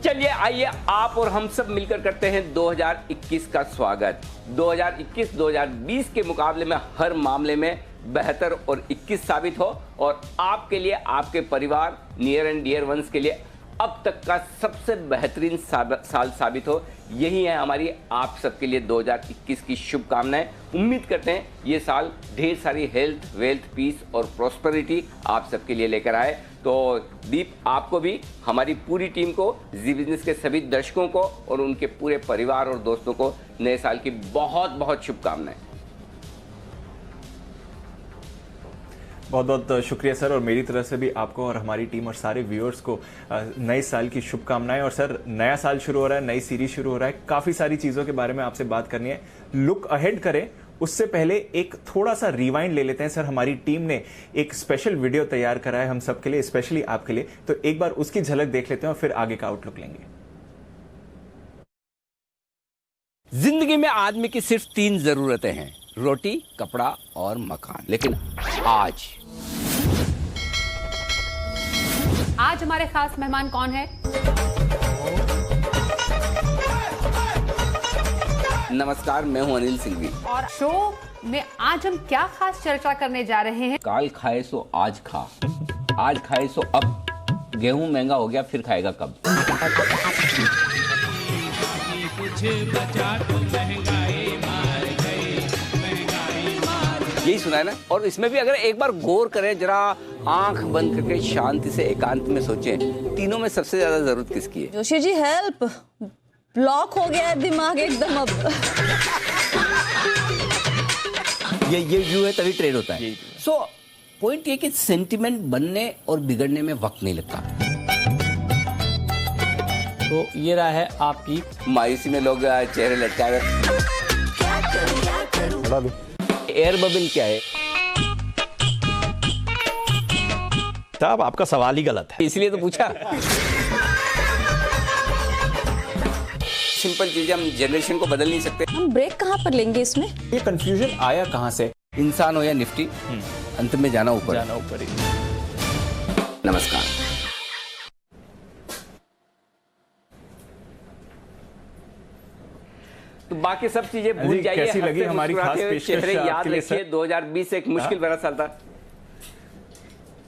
चलिए आइए आप और हम सब मिलकर करते हैं 2021 का स्वागत। 2021 2020 के मुकाबले में हर मामले में बेहतर और 21 साबित हो और आपके लिए, आपके परिवार, नियर एंड डियर वंस के लिए अब तक का सबसे बेहतरीन साल साबित हो। यही है हमारी आप सबके लिए 2021 की शुभकामनाएं। उम्मीद करते हैं ये साल ढेर सारी हेल्थ, वेल्थ, पीस और प्रॉस्पेरिटी आप सबके लिए लेकर आए। तो दीप, आपको भी, हमारी पूरी टीम को, जी बिजनेस के सभी दर्शकों को और उनके पूरे परिवार और दोस्तों को नए साल की बहुत बहुत शुभकामनाएं। बहुत बहुत शुक्रिया सर, और मेरी तरफ से भी आपको और हमारी टीम और सारे व्यूअर्स को नए साल की शुभकामनाएं। और सर, नया साल शुरू हो रहा है, नई सीरीज शुरू हो रहा है, काफ़ी सारी चीज़ों के बारे में आपसे बात करनी है। लुक अहेड करें उससे पहले एक थोड़ा सा रिवाइंड ले लेते हैं। सर, हमारी टीम ने एक स्पेशल वीडियो तैयार करा है हम सबके लिए, स्पेशली आपके लिए, तो एक बार उसकी झलक देख लेते हैं और फिर आगे का आउटलुक लेंगे। जिंदगी में आदमी की सिर्फ 3 जरूरतें हैं, रोटी, कपड़ा और मकान। लेकिन आज हमारे खास मेहमान कौन है? नमस्कार, मैं हूं अनिल सिंघवी और शो में आज हम क्या खास चर्चा करने जा रहे हैं? काल खाए सो आज खा, आज खाए सो अब, गेहूं महंगा हो गया फिर खाएगा कब। यही सुना है ना। और इसमें भी अगर एक बार गौर करें, जरा आंख बंद करके शांति से एकांत में सोचें, तीनों में सबसे ज्यादा जरूरत किसकी है? जोशी जी हेल्प, ब्लॉक हो गया है दिमाग एकदम अब। ये यू है तभी ट्रेड होता है। सो पॉइंट ये कि सेंटिमेंट बनने और बिगड़ने में वक्त नहीं लगता। तो ये रहा है आपकी मायूसी में लोग चेहरे लटकाए। एयर बबल क्या है? तब आपका सवाल ही गलत है, इसलिए तो पूछा। सिंपल चीजें हम जनरेशन को बदल नहीं सकते। हम ब्रेक कहाँ पर लेंगे इसमें? ये कंफ्यूजन आया कहाँ से? इंसान हो या निफ्टी, अंत में जाना ऊपर। जाना ऊपर ही। नमस्कार। तो बाकी सब चीजें भूल जाइए। कैसी लगी हमारी खास पेशकश? चेहरे याद रखिए, 2020 एक मुश्किल भरा साल था।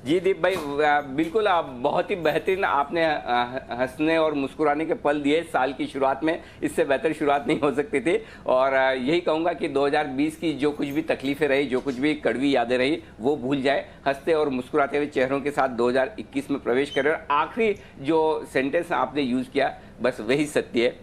जी दीप भाई, बिल्कुल आप बहुत ही बेहतरीन आपने हंसने और मुस्कुराने के पल दिए साल की शुरुआत में। इससे बेहतर शुरुआत नहीं हो सकती थी। और यही कहूँगा कि 2020 की जो कुछ भी तकलीफें रही, जो कुछ भी कड़वी यादें रही, वो भूल जाए। हंसते और मुस्कुराते हुए चेहरों के साथ 2021 में प्रवेश करें। और आखिरी जो सेंटेंस आपने यूज़ किया, बस वही सत्य है।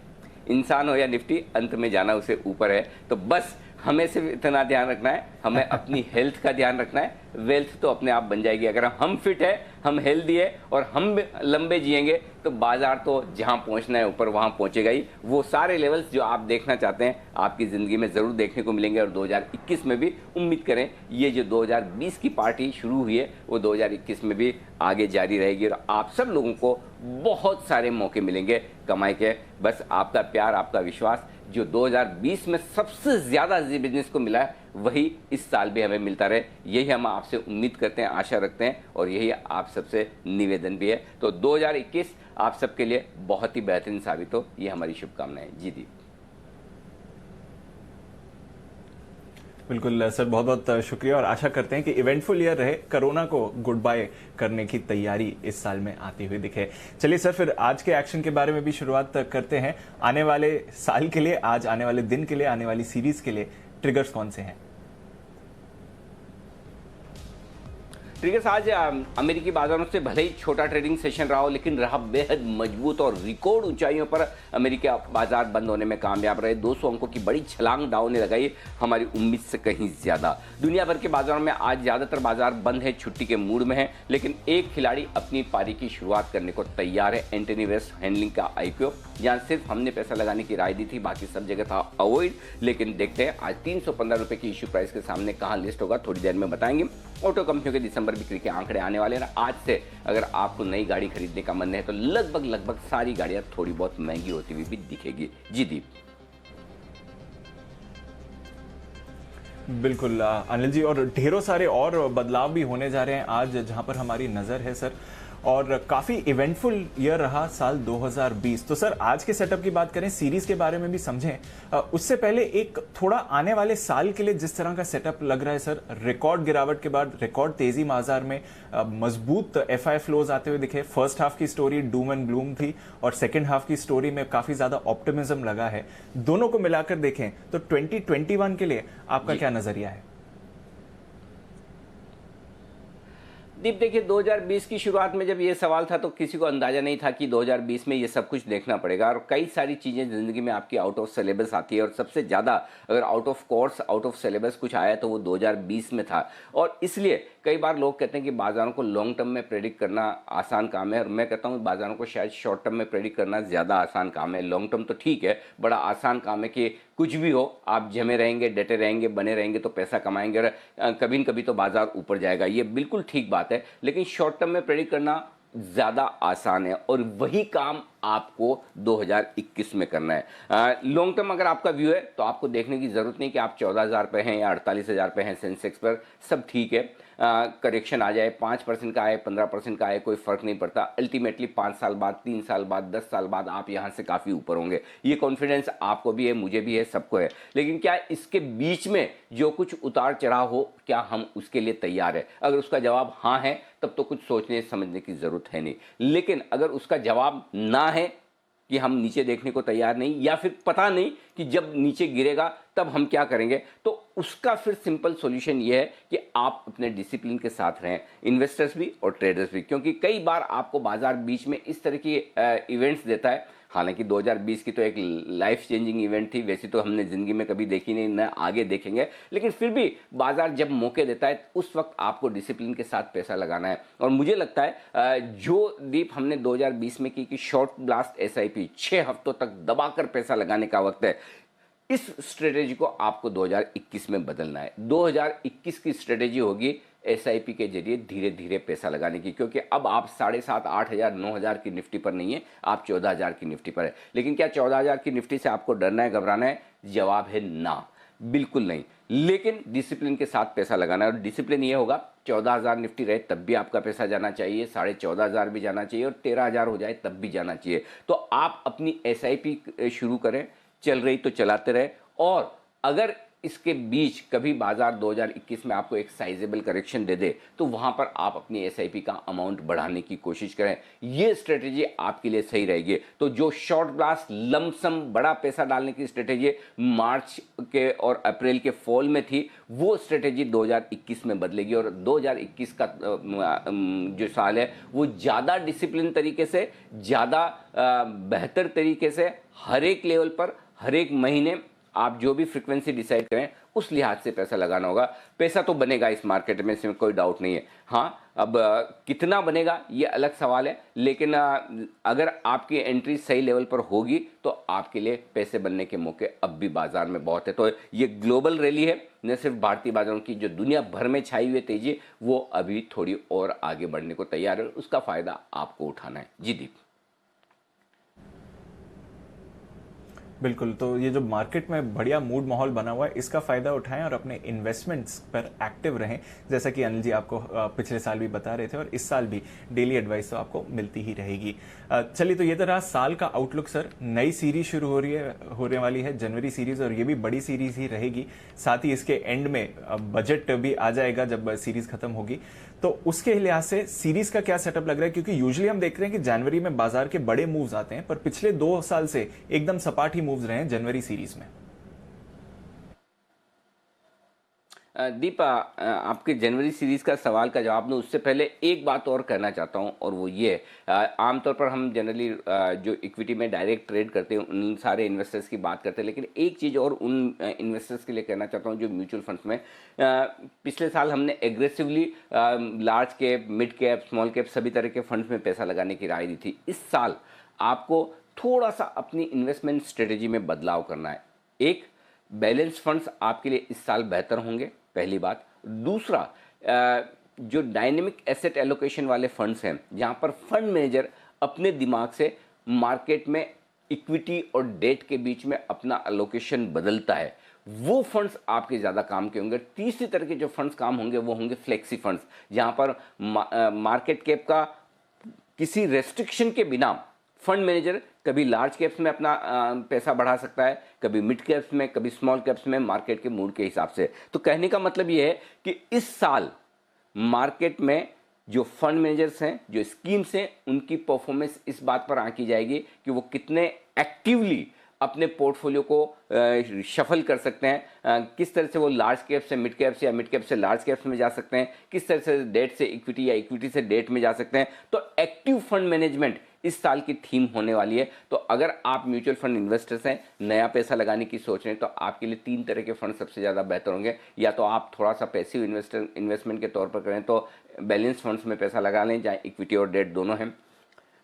इंसान हो या निफ्टी, अंत में जाना उसे ऊपर है। तो बस हमें सिर्फ इतना ध्यान रखना है, हमें अपनी हेल्थ का ध्यान रखना है। वेल्थ तो अपने आप बन जाएगी। अगर हम फिट है, हम हेल्दी है और हम लंबे जिएंगे तो बाजार तो जहां पहुंचना है ऊपर वहां पहुंचेगा ही। वो सारे लेवल्स जो आप देखना चाहते हैं आपकी ज़िंदगी में ज़रूर देखने को मिलेंगे। और 2021 में भी उम्मीद करें ये जो 2020 की पार्टी शुरू हुई है वो 2021 में भी आगे जारी रहेगी। और आप सब लोगों को बहुत सारे मौके मिलेंगे कमाई के। बस आपका प्यार, आपका विश्वास जो 2020 में सबसे ज़्यादा जी बिजनेस को मिला है, वही इस साल भी हमें मिलता रहे। यही हम आपसे उम्मीद करते हैं, आशा रखते हैं और यही आप सबसे निवेदन भी है। तो 2021 आप सबके लिए बहुत ही बेहतरीन साबित हो, ये हमारी शुभकामनाएं। जी दीप। बिल्कुल सर, बहुत बहुत शुक्रिया और आशा करते हैं कि इवेंटफुल ईयर रहे, कोरोना को गुड बाय करने की तैयारी इस साल में आती हुई दिखे। चलिए सर, फिर आज के एक्शन के बारे में भी शुरुआत करते हैं। आने वाले साल के लिए, आज आने वाले दिन के लिए, आने वाली सीरीज के लिए ट्रिगर्स कौन से हैं? ट्रिगर्स आज अमेरिकी बाजारों से भले ही छोटा ट्रेडिंग सेशन रहा हो, लेकिन रहा बेहद मजबूत और रिकॉर्ड ऊंचाइयों पर अमेरिका बाजार बंद होने में कामयाब रहे। 200 अंकों की बड़ी छलांग डाउ ने लगाई, हमारी उम्मीद से कहीं ज्यादा। दुनिया भर के बाजारों में आज ज्यादातर बाजार बंद है, छुट्टी के मूड में है। लेकिन एक खिलाड़ी अपनी पारी की शुरुआत करने को तैयार है, एंटनी वेस्ट हैंडलिंग का IPO, जहां सिर्फ हमने पैसा लगाने की राय दी थी, बाकी सब जगह था अवॉइड। लेकिन देखते हैं आज 315 रुपए की इश्यू प्राइस के सामने कहां लिस्ट होगा, थोड़ी देर में बताएंगे। ऑटो कंपनियों के दिसंबर बिक्री के आंकड़े आने वाले हैं। आज से अगर आपको नई गाड़ी खरीदने का मन है तो लगभग सारी गाड़ियां थोड़ी बहुत महंगी होती हुई भी दिखेगी। जी दीप। बिल्कुल अनिल जी, और ढेरों सारे और बदलाव भी होने जा रहे हैं आज, जहां पर हमारी नजर है सर, और काफ़ी इवेंटफुल ईयर रहा साल 2020। तो सर आज के सेटअप की बात करें, सीरीज के बारे में भी समझें, उससे पहले एक थोड़ा आने वाले साल के लिए जिस तरह का सेटअप लग रहा है सर, रिकॉर्ड गिरावट के बाद रिकॉर्ड तेजी बाजार में, मजबूत एफआई फ्लोज आते हुए दिखे। फर्स्ट हाफ की स्टोरी डूम एंड ग्लूम थी और सेकेंड हाफ की स्टोरी में काफ़ी ज़्यादा ऑप्टिमिज्म लगा है। दोनों को मिलाकर देखें तो 2021 के लिए आपका क्या नजरिया है? दीप देखिए, 2020 की शुरुआत में जब ये सवाल था तो किसी को अंदाजा नहीं था कि 2020 में ये सब कुछ देखना पड़ेगा और कई सारी चीज़ें ज़िंदगी में आपकी आउट ऑफ सिलेबस आती है और सबसे ज़्यादा अगर out of course out of syllabus कुछ आया तो वो 2020 में था। और इसलिए कई बार लोग कहते हैं कि बाज़ारों को लॉन्ग टर्म में प्रेडिक्ट करना आसान काम है और मैं कहता हूँ बाज़ारों को शायद शॉर्ट टर्म में प्रेडिक्ट करना ज़्यादा आसान काम है। लॉन्ग टर्म तो ठीक है, बड़ा आसान काम है कि कुछ भी हो आप जमे रहेंगे, डटे रहेंगे, बने रहेंगे तो पैसा कमाएंगे और कभी न कभी तो बाज़ार ऊपर जाएगा, ये बिल्कुल ठीक बात है। लेकिन शॉर्ट टर्म में प्रेडिक्ट करना ज़्यादा आसान है और वही काम आपको 2021 में करना है। लॉन्ग टर्म अगर आपका व्यू है तो आपको देखने की ज़रूरत नहीं कि आप 14,000 पे हैं या 48,000 पे हैं सेंसेक्स पर, सब ठीक है। करेक्शन आ जाए, 5% का आए, 15% का आए, कोई फ़र्क नहीं पड़ता। अल्टीमेटली 5 साल बाद, 3 साल बाद, 10 साल बाद आप यहाँ से काफ़ी ऊपर होंगे। ये कॉन्फिडेंस आपको भी है, मुझे भी है, सबको है। लेकिन क्या इसके बीच में जो कुछ उतार चढ़ाव हो, क्या हम उसके लिए तैयार है? अगर उसका जवाब हाँ है तब तो कुछ सोचने समझने की ज़रूरत है नहीं। लेकिन अगर उसका जवाब ना है कि हम नीचे देखने को तैयार नहीं या फिर पता नहीं कि जब नीचे गिरेगा तब हम क्या करेंगे, तो उसका फिर सिंपल सॉल्यूशन ये है कि आप अपने डिसिप्लिन के साथ रहें, इन्वेस्टर्स भी और ट्रेडर्स भी। क्योंकि कई बार आपको बाजार बीच में इस तरह की इवेंट्स देता है। हालांकि 2020 की तो एक लाइफ चेंजिंग इवेंट थी, वैसे तो हमने ज़िंदगी में कभी देखी नहीं, न आगे देखेंगे, लेकिन फिर भी बाजार जब मौके देता है उस वक्त आपको डिसिप्लिन के साथ पैसा लगाना है। और मुझे लगता है जो दीप हमने 2020 में की कि शॉर्ट ब्लास्ट एसआईपी 6 हफ्तों तक दबाकर पैसा लगाने का वक्त है, इस स्ट्रेटेजी को आपको 2021 में बदलना है। 2021 की स्ट्रेटेजी होगी एसआईपी के जरिए धीरे धीरे पैसा लगाने की, क्योंकि अब आप 7,500, 8,000, 9,000 की निफ्टी पर नहीं है, आप 14,000 की निफ्टी पर है। लेकिन क्या 14,000 की निफ्टी से आपको डरना है, घबराना है? जवाब है ना, बिल्कुल नहीं। लेकिन डिसिप्लिन के साथ पैसा लगाना है और डिसिप्लिन ये होगा 14,000 निफ्टी रहे तब भी आपका पैसा जाना चाहिए, 14,500 भी जाना चाहिए और 13,000 हो जाए तब भी जाना चाहिए। तो आप अपनी एसआईपी शुरू करें, चल रही तो चलाते रहे। और अगर इसके बीच कभी बाजार 2021 में आपको एक साइजेबल करेक्शन दे दे तो वहां पर आप अपनी एसआईपी का अमाउंट बढ़ाने की कोशिश करें। ये स्ट्रेटेजी आपके लिए सही रहेगी। तो जो शॉर्ट ब्लास्ट लमसम बड़ा पैसा डालने की स्ट्रेटेजी मार्च के और अप्रैल के फॉल में थी, वो स्ट्रेटेजी 2021 में बदलेगी और 2021 का जो साल है वो ज़्यादा डिसिप्लिन तरीके से, ज़्यादा बेहतर तरीके से हर एक लेवल पर हर एक महीने आप जो भी फ्रीक्वेंसी डिसाइड करें उस लिहाज से पैसा लगाना होगा। पैसा तो बनेगा इस मार्केट में, इसमें कोई डाउट नहीं है। हाँ, अब कितना बनेगा ये अलग सवाल है, लेकिन अगर आपकी एंट्री सही लेवल पर होगी तो आपके लिए पैसे बनने के मौके अब भी बाजार में बहुत है। तो ये ग्लोबल रैली है, न सिर्फ भारतीय बाजारों की, जो दुनिया भर में छाई हुई तेजी वो अभी थोड़ी और आगे बढ़ने को तैयार है, उसका फायदा आपको उठाना है। जी दीप। बिल्कुल, तो ये जो मार्केट में बढ़िया मूड माहौल बना हुआ है इसका फायदा उठाएं और अपने इन्वेस्टमेंट्स पर एक्टिव रहें, जैसा कि अनिल जी आपको पिछले साल भी बता रहे थे और इस साल भी डेली एडवाइस तो आपको मिलती ही रहेगी। चलिए, तो ये तो रहा साल का आउटलुक सर। नई सीरीज शुरू होने वाली है, जनवरी सीरीज, और ये भी बड़ी सीरीज ही रहेगी। साथ ही इसके एंड में बजट भी आ जाएगा जब सीरीज खत्म होगी, तो उसके लिहाज से सीरीज का क्या सेटअप लग रहा है? क्योंकि यूजुअली हम देख रहे हैं कि जनवरी में बाजार के बड़े मूव्स आते हैं, पर पिछले 2 साल से एकदम सपाट ही मूव्स रहे हैं जनवरी सीरीज में। दीपा, आपके जनवरी सीरीज का सवाल का जवाब दूं उससे पहले एक बात और कहना चाहता हूं, और वो ये आमतौर पर हम जनरली जो इक्विटी में डायरेक्ट ट्रेड करते हैं उन सारे इन्वेस्टर्स की बात करते हैं, लेकिन एक चीज़ और उन इन्वेस्टर्स के लिए कहना चाहता हूं जो म्यूचुअल फंड्स में पिछले साल हमने aggressively large cap, mid cap, small cap सभी तरह के फंड्स में पैसा लगाने की राय दी थी। इस साल आपको थोड़ा सा अपनी इन्वेस्टमेंट स्ट्रेटेजी में बदलाव करना है। एक, बैलेंस फंड्स आपके लिए इस साल बेहतर होंगे, पहली बात। दूसरा, जो डायनेमिक एसेट एलोकेशन वाले फंड्स हैं जहां पर फंड मैनेजर अपने दिमाग से मार्केट में इक्विटी और डेट के बीच में अपना एलोकेशन बदलता है, वो फंड्स आपके ज़्यादा काम के होंगे। तीसरी तरह के जो फंड्स काम होंगे वो होंगे फ्लेक्सी फंड्स, जहां पर मार्केट कैप का किसी रेस्ट्रिक्शन के बिना फंड मैनेजर कभी लार्ज कैप्स में अपना पैसा बढ़ा सकता है, कभी मिड कैप्स में, कभी स्मॉल कैप्स में, मार्केट के मूड के हिसाब से। तो कहने का मतलब ये है कि इस साल मार्केट में जो फंड मैनेजर्स हैं, जो स्कीम्स हैं, उनकी परफॉर्मेंस इस बात पर आंकी जाएगी कि वो कितने एक्टिवली अपने पोर्टफोलियो को शफल कर सकते हैं, किस तरह से वो लार्ज कैप से मिड कैप से या मिड कैप से लार्ज कैप्स में जा सकते हैं, किस तरह से डेट से इक्विटी या इक्विटी से डेट में जा सकते हैं। तो एक्टिव फंड मैनेजमेंट इस साल की थीम होने वाली है। तो अगर आप म्यूचुअल फंड इन्वेस्टर्स हैं, नया पैसा लगाने की सोच रहे हैं, तो आपके लिए 3 तरह के फंड सबसे ज़्यादा बेहतर होंगे। या तो आप थोड़ा सा पैसिव इन्वेस्टमेंट के तौर पर करें तो बैलेंस फंड्स में पैसा लगा लें, जहाँ इक्विटी और डेट दोनों हैं।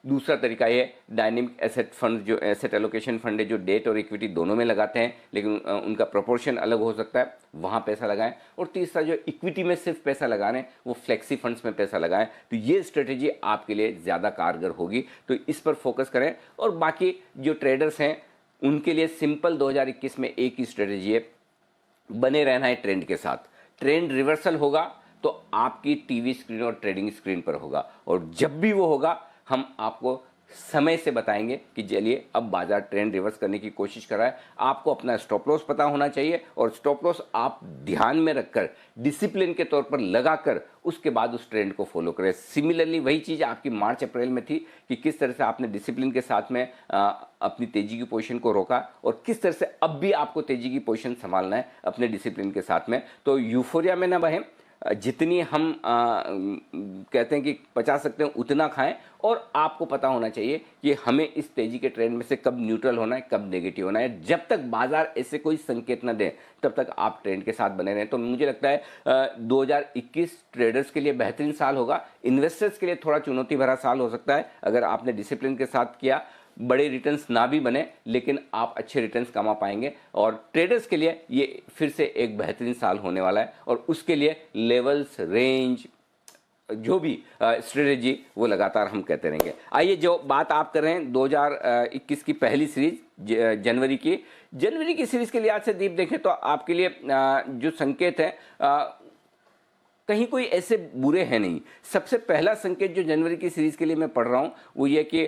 दूसरा तरीका ये डायनेमिक एसेट फंड, जो एसेट एलोकेशन फंड है, जो डेट और इक्विटी दोनों में लगाते हैं, लेकिन उनका प्रोपोर्शन अलग हो सकता है, वहाँ पैसा लगाएं। और तीसरा जो इक्विटी में सिर्फ पैसा लगा रहे हैं, वो फ्लेक्सी फंड्स में पैसा लगाएं। तो ये स्ट्रेटेजी आपके लिए ज़्यादा कारगर होगी, तो इस पर फोकस करें। और बाकी जो ट्रेडर्स हैं उनके लिए सिंपल 2021 में एक ही स्ट्रेटेजी है, बने रहना है ट्रेंड के साथ। ट्रेंड रिवर्सल होगा तो आपकी टीवी स्क्रीन और ट्रेडिंग स्क्रीन पर होगा, और जब भी वो होगा हम आपको समय से बताएंगे कि चलिए अब बाजार ट्रेंड रिवर्स करने की कोशिश कर रहा है। आपको अपना स्टॉप लॉस पता होना चाहिए, और स्टॉप लॉस आप ध्यान में रखकर डिसिप्लिन के तौर पर लगाकर उसके बाद उस ट्रेंड को फॉलो करें। सिमिलरली वही चीज़ आपकी मार्च अप्रैल में थी कि किस तरह से आपने डिसिप्लिन के साथ में अपनी तेजी की पोजीशन को रोका, और किस तरह से अब भी आपको तेजी की पोजीशन संभालना है अपने डिसिप्लिन के साथ में। तो यूफोरिया में ना बहें, जितनी हम कहते हैं कि पचा सकते हैं उतना खाएं, और आपको पता होना चाहिए कि हमें इस तेजी के ट्रेंड में से कब न्यूट्रल होना है, कब नेगेटिव होना है। जब तक बाजार ऐसे कोई संकेत न दे तब तक आप ट्रेंड के साथ बने रहें। तो मुझे लगता है 2021 ट्रेडर्स के लिए बेहतरीन साल होगा। इन्वेस्टर्स के लिए थोड़ा चुनौती भरा साल हो सकता है। अगर आपने डिसिप्लिन के साथ किया, बड़े रिटर्न्स ना भी बने, लेकिन आप अच्छे रिटर्न्स कमा पाएंगे। और ट्रेडर्स के लिए ये फिर से एक बेहतरीन साल होने वाला है, और उसके लिए लेवल्स, रेंज, जो भी स्ट्रेटेजी वो लगातार हम कहते रहेंगे। आइए, जो बात आप कर रहे हैं 2021 की पहली सीरीज जनवरी की सीरीज के लिहाज से दीप देखें तो आपके लिए जो संकेत है कहीं कोई ऐसे बुरे हैं नहीं। सबसे पहला संकेत जो जनवरी की सीरीज के लिए मैं पढ़ रहा हूँ वो ये कि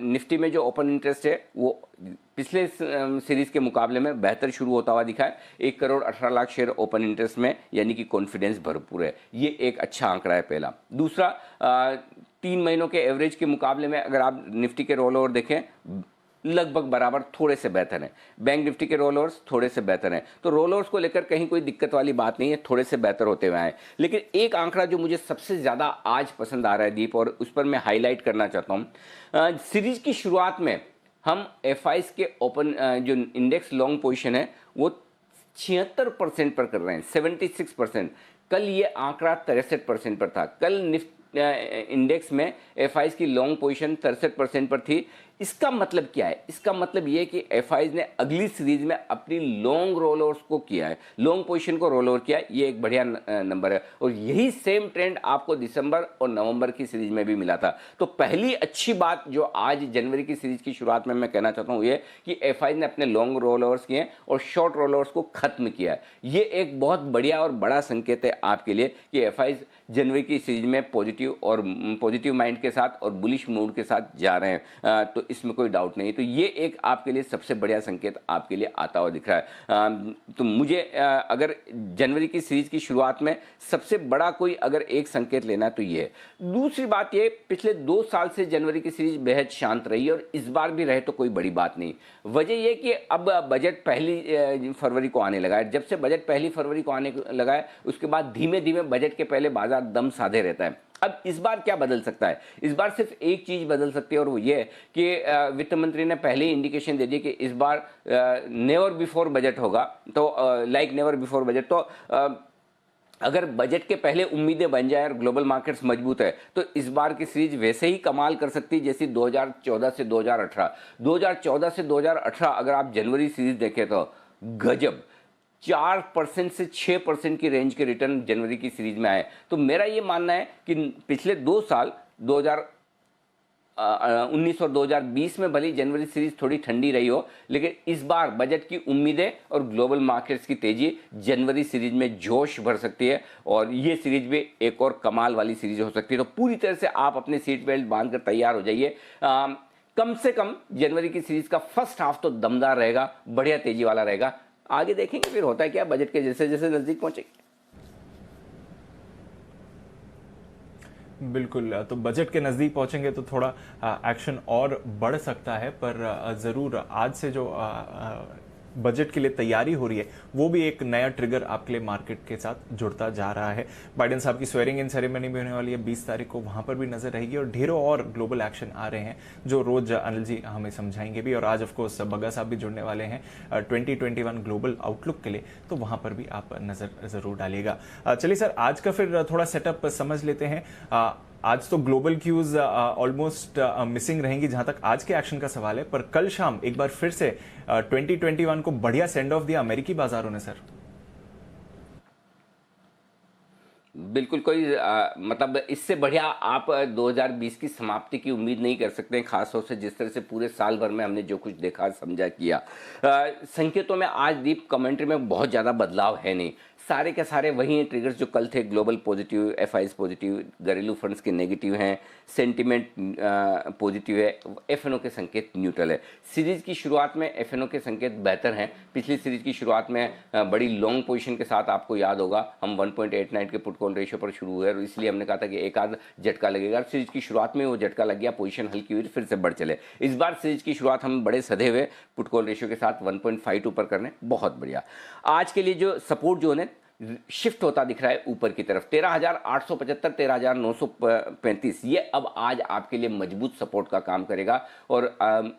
निफ्टी में जो ओपन इंटरेस्ट है वो पिछले सीरीज के मुकाबले में बेहतर शुरू होता हुआ दिखा है। 1,18,00,000 शेयर ओपन इंटरेस्ट में, यानी कि कॉन्फिडेंस भरपूर है। ये एक अच्छा आंकड़ा है पहला। दूसरा, 3 महीनों के एवरेज के मुकाबले में अगर आप निफ्टी के रोल ओवर देखें, लगभग बराबर, थोड़े से बेहतर हैं। बैंक निफ्टी के रोल ओवर्स थोड़े से बेहतर हैं। तो रोल ओवर्स को लेकर कहीं कोई दिक्कत वाली बात नहीं है, थोड़े से बेहतर होते हुए आए। लेकिन एक आंकड़ा जो मुझे सबसे ज़्यादा आज पसंद आ रहा है दीप, और उस पर मैं हाईलाइट करना चाहता हूँ। सीरीज की शुरुआत में हम एफआईज के ओपन जो इंडेक्स लॉन्ग पोजीशन है वो 76% पर कर रहे हैं, 76%। कल ये आंकड़ा 63% पर था। कल इंडेक्स में एफआईज की लॉन्ग पोजीशन 63% पर थी। इसका मतलब क्या है? इसका मतलब ये कि एफआईज ने अगली सीरीज में अपनी लॉन्ग रोल ओवर्स को किया है, लॉन्ग पोजीशन को रोल ओवर किया है। ये एक बढ़िया नंबर है, और यही सेम ट्रेंड आपको दिसंबर और नवंबर की सीरीज में भी मिला था। तो पहली अच्छी बात जो आज जनवरी की सीरीज की शुरुआत में मैं कहना चाहता हूँ ये कि एफआईज ने अपने लॉन्ग रोल ओवर्स किए और शॉर्ट रोल ओवर्स को खत्म किया है। ये एक बहुत बढ़िया और बड़ा संकेत है आपके लिए कि एफआईज जनवरी की सीरीज में पॉजिटिव माइंड के साथ और बुलिश मूड के साथ जा रहे हैं। तो इसमें कोई डाउट नहीं। तो ये एक आपके लिए सबसे बढ़िया संकेत आपके लिए आता हुआ दिख रहा है। तो मुझे अगर जनवरी की सीरीज की शुरुआत में सबसे बड़ा कोई अगर एक संकेत लेना है तो ये है। दूसरी बात ये, पिछले 2 साल से जनवरी की सीरीज बेहद शांत रही है, और इस बार भी रहे तो कोई बड़ी बात नहीं। वजह यह कि अब बजट 1 फरवरी को आने लगा है। जब से बजट 1 फरवरी को आने लगा है उसके बाद धीमे धीमे बजट के पहले बाजार दम साधे रहता है। अब इस बार क्या बदल सकता है? इस बार सिर्फ एक चीज बदल सकती है, और वो ये है कि वित्त मंत्री ने पहले ही इंडिकेशन दे दी कि इस बार नेवर बिफोर बजट होगा। तो लाइक नेवर बिफोर बजट, तो अगर बजट के पहले उम्मीदें बन जाए और ग्लोबल मार्केट्स मजबूत है तो इस बार की सीरीज वैसे ही कमाल कर सकती है जैसी 2014 से 2018। 2014 से 2018 अगर आप जनवरी सीरीज देखें तो गजब, 4% से 6% की रेंज के रिटर्न जनवरी की सीरीज में आए। तो मेरा ये मानना है कि पिछले 2 साल 2019 और 2020 में भले जनवरी सीरीज थोड़ी ठंडी रही हो, लेकिन इस बार बजट की उम्मीदें और ग्लोबल मार्केट्स की तेजी जनवरी सीरीज में जोश भर सकती है और ये सीरीज भी एक और कमाल वाली सीरीज हो सकती है। तो पूरी तरह से आप अपने सीट बेल्ट बांधकर तैयार हो जाइए। कम से कम जनवरी की सीरीज का फर्स्ट हाफ तो दमदार रहेगा, बढ़िया तेजी वाला रहेगा। आगे देखेंगे फिर होता है क्या बजट के जैसे जैसे नजदीक पहुंचेंगे। बिल्कुल, तो बजट के नज़दीक पहुंचेंगे तो थोड़ा एक्शन और बढ़ सकता है, पर ज़रूर आज से जो बजट के लिए तैयारी हो रही है वो भी एक नया ट्रिगर आपके लिए मार्केट के साथ जुड़ता जा रहा है। बाइडेन साहब की स्वेरिंग इन सेरेमनी भी होने वाली है 20 तारीख को, वहां पर भी नजर रहेगी और ढेरों और ग्लोबल एक्शन आ रहे हैं जो रोज अनिल जी हमें समझाएंगे भी। और आज ऑफकोर्स बग्गा साहब भी जुड़ने वाले हैं 2021 ग्लोबल आउटलुक के लिए, तो वहां पर भी आप नजर जरूर डालिएगा। चलिए सर, आज का फिर थोड़ा सेटअप समझ लेते हैं। आज तो ग्लोबल क्यूज ऑलमोस्ट मिसिंग रहेंगी जहां तक आज के एक्शन का सवाल है, पर कल शाम एक बार फिर से 2021 को बढ़िया सेंड ऑफ दिया अमेरिकी बाजारों ने सर। बिल्कुल, कोई मतलब इससे बढ़िया आप 2020 की समाप्ति की उम्मीद नहीं कर सकते हैं, खासतौर से जिस तरह से पूरे साल भर में हमने जो कुछ देखा समझा किया। संकेतों में आज दीप कमेंट्री में बहुत ज़्यादा बदलाव है नहीं, सारे के सारे वही हैं ट्रिगर्स जो कल थे। ग्लोबल पॉजिटिव, एफआईज पॉजिटिव, घरेलू फंड्स के नेगेटिव हैं, सेंटिमेंट पॉजिटिव है, एफएनओ के संकेत न्यूट्रल है। सीरीज की शुरुआत में एफएनओ के संकेत बेहतर हैं। पिछली सीरीज की शुरुआत में बड़ी लॉन्ग पोजीशन के साथ आपको याद होगा हम 1.89 के पुट कॉल रेशियो पर शुरू हुए और इसलिए हमने कहा था कि एक आध झटका लगेगा। सीरीज की शुरुआत में वो झटका लग गया, पोजीशन हल्की हुई, फिर से बढ़ चले। इस बार सीरीज की शुरुआत हम बड़े सधे हुए पुट कॉल रेशियो के साथ 1.52 पर करने, बहुत बढ़िया। आज के लिए जो सपोर्ट जो है शिफ्ट होता दिख रहा है ऊपर की तरफ, 13,875, 13,935, ये अब आज आपके लिए मजबूत सपोर्ट का काम करेगा और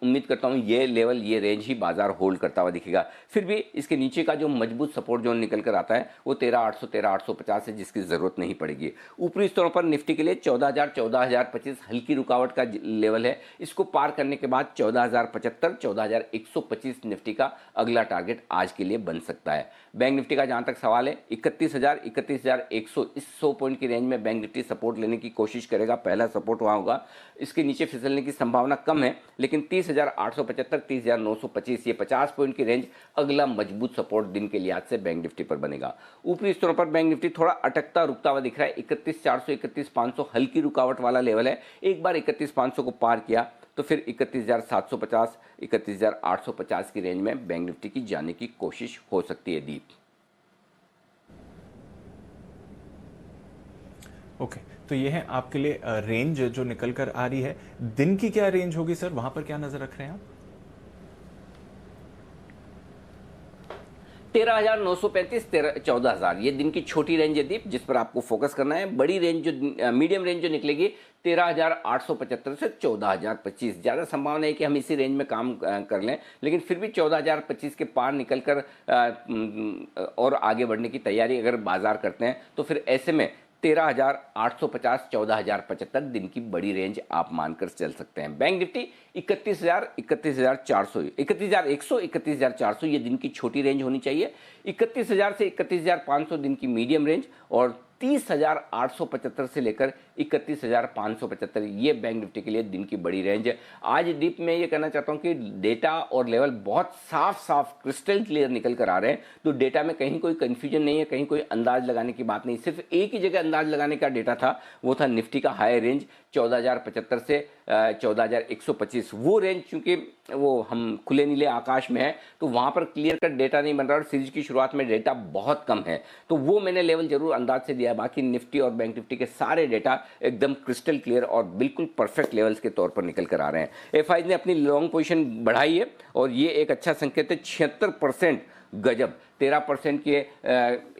उम्मीद करता हूं ये लेवल, ये रेंज ही बाजार होल्ड करता हुआ दिखेगा। फिर भी इसके नीचे का जो मजबूत सपोर्ट जोन निकल कर आता है वो 13,800, 13,850 है, जिसकी जरूरत नहीं पड़ेगी। ऊपरी स्तरों पर निफ्टी के लिए 14,000, 14,025 हल्की रुकावट का लेवल है। इसको पार करने के बाद 14,075, 14,125 निफ्टी का अगला टारगेट आज के लिए बन सकता है। बैंक निफ्टी का जहां तक सवाल है 31,000, 31,100, इस 100 पॉइंट की रेंज में बैंक निफ्टी सपोर्ट लेने की कोशिश करेगा। पहला सपोर्ट वहां होगा, इसके नीचे फिसलने की संभावना कम है, लेकिन 30,875, 30,925, ये 50 पॉइंट की रेंज अगला मजबूत सपोर्ट दिन के लिहाज से बैंक निफ्टी पर बनेगा। ऊपरी स्तरों पर बैंक निफ्टी थोड़ा अटकता रुकता हुआ दिख रहा है। 31,400, 31,500 हल्की रुकावट वाला लेवल है। एक बार 31,500 को पार किया तो फिर 31,750, 31,850 की रेंज में बैंक निफ्टी की जाने की कोशिश हो सकती है। दीप ओके, तो ये है आपके लिए रेंज जो निकल कर आ रही है। दिन की क्या रेंज होगी सर, वहां पर क्या नजर रख रहे हैं आप? 13,935, 14,000, ये दिन की छोटी रेंज है दीप, जिस पर आपको फोकस करना है। बड़ी रेंज जो मीडियम रेंज जो निकलेगी 13,875 से 14,025, ज़्यादा संभावना है कि हम इसी रेंज में काम कर लें, लेकिन फिर भी 14,025 के पार निकलकर और आगे बढ़ने की तैयारी अगर बाजार करते हैं तो फिर ऐसे में 13,850, 14,075 दिन की बड़ी रेंज आप मानकर चल सकते हैं। बैंक निफ्टी 31,000, 31,400, 31,100, 31,400 ये दिन की छोटी रेंज होनी चाहिए। 31,000 से 31,500 दिन की मीडियम रेंज और 30,875 से लेकर 31,575 ये बैंक निफ्टी के लिए दिन की बड़ी रेंज है। आज दीप में ये कहना चाहता हूं कि डेटा और लेवल बहुत साफ साफ क्रिस्टल क्लियर निकल कर आ रहे हैं, तो डेटा में कहीं कोई कंफ्यूजन नहीं है, कहीं कोई अंदाज लगाने की बात नहीं। सिर्फ एक ही जगह अंदाज लगाने का डेटा था, वो था निफ्टी का हाई रेंज 14,075 से 14,125। वो रेंज चूंकि वो हम खुले नीले आकाश में है तो वहां पर क्लियर कट डेटा नहीं बन रहा और सीरीज की शुरुआत में डेटा बहुत कम है, तो वो मैंने लेवल जरूर अंदाज से दिया। बाकी निफ्टी और बैंक निफ्टी के सारे डेटा एकदम क्रिस्टल क्लियर और बिल्कुल परफेक्ट लेवल्स के तौर पर निकल कर आ रहे हैं। एफआई ने अपनी लॉन्ग पोजीशन बढ़ाई है और ये एक अच्छा संकेत है। 76% गजब, 13% के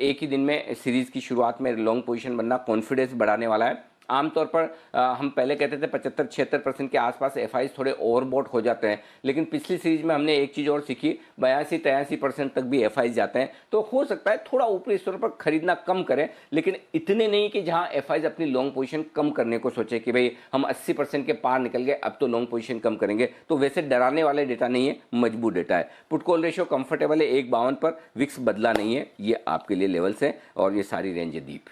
एक ही दिन में सीरीज की शुरुआत में लॉन्ग पोजीशन बनना कॉन्फिडेंस बढ़ाने वाला है। आमतौर पर हम पहले कहते थे 75-76% के आसपास एफआई थोड़े ओवरबॉट हो जाते हैं, लेकिन पिछली सीरीज में हमने एक चीज़ और सीखी, 82-83% तक भी एफआई जाते हैं। तो हो सकता है थोड़ा ऊपरी स्तर पर खरीदना कम करें, लेकिन इतने नहीं कि जहां एफआई अपनी लॉन्ग पोजीशन कम करने को सोचे कि भाई हम 80% के पार निकल गए अब तो लॉन्ग पोजीशन कम करेंगे। तो वैसे डराने वाले डेटा नहीं है, मजबूत डेटा है। पुट कॉल रेशियो कंफर्टेबल है 1.52 पर, विक्स बदला नहीं है, ये आपके लिए लेवल्स है और ये सारी रेंज है। दीप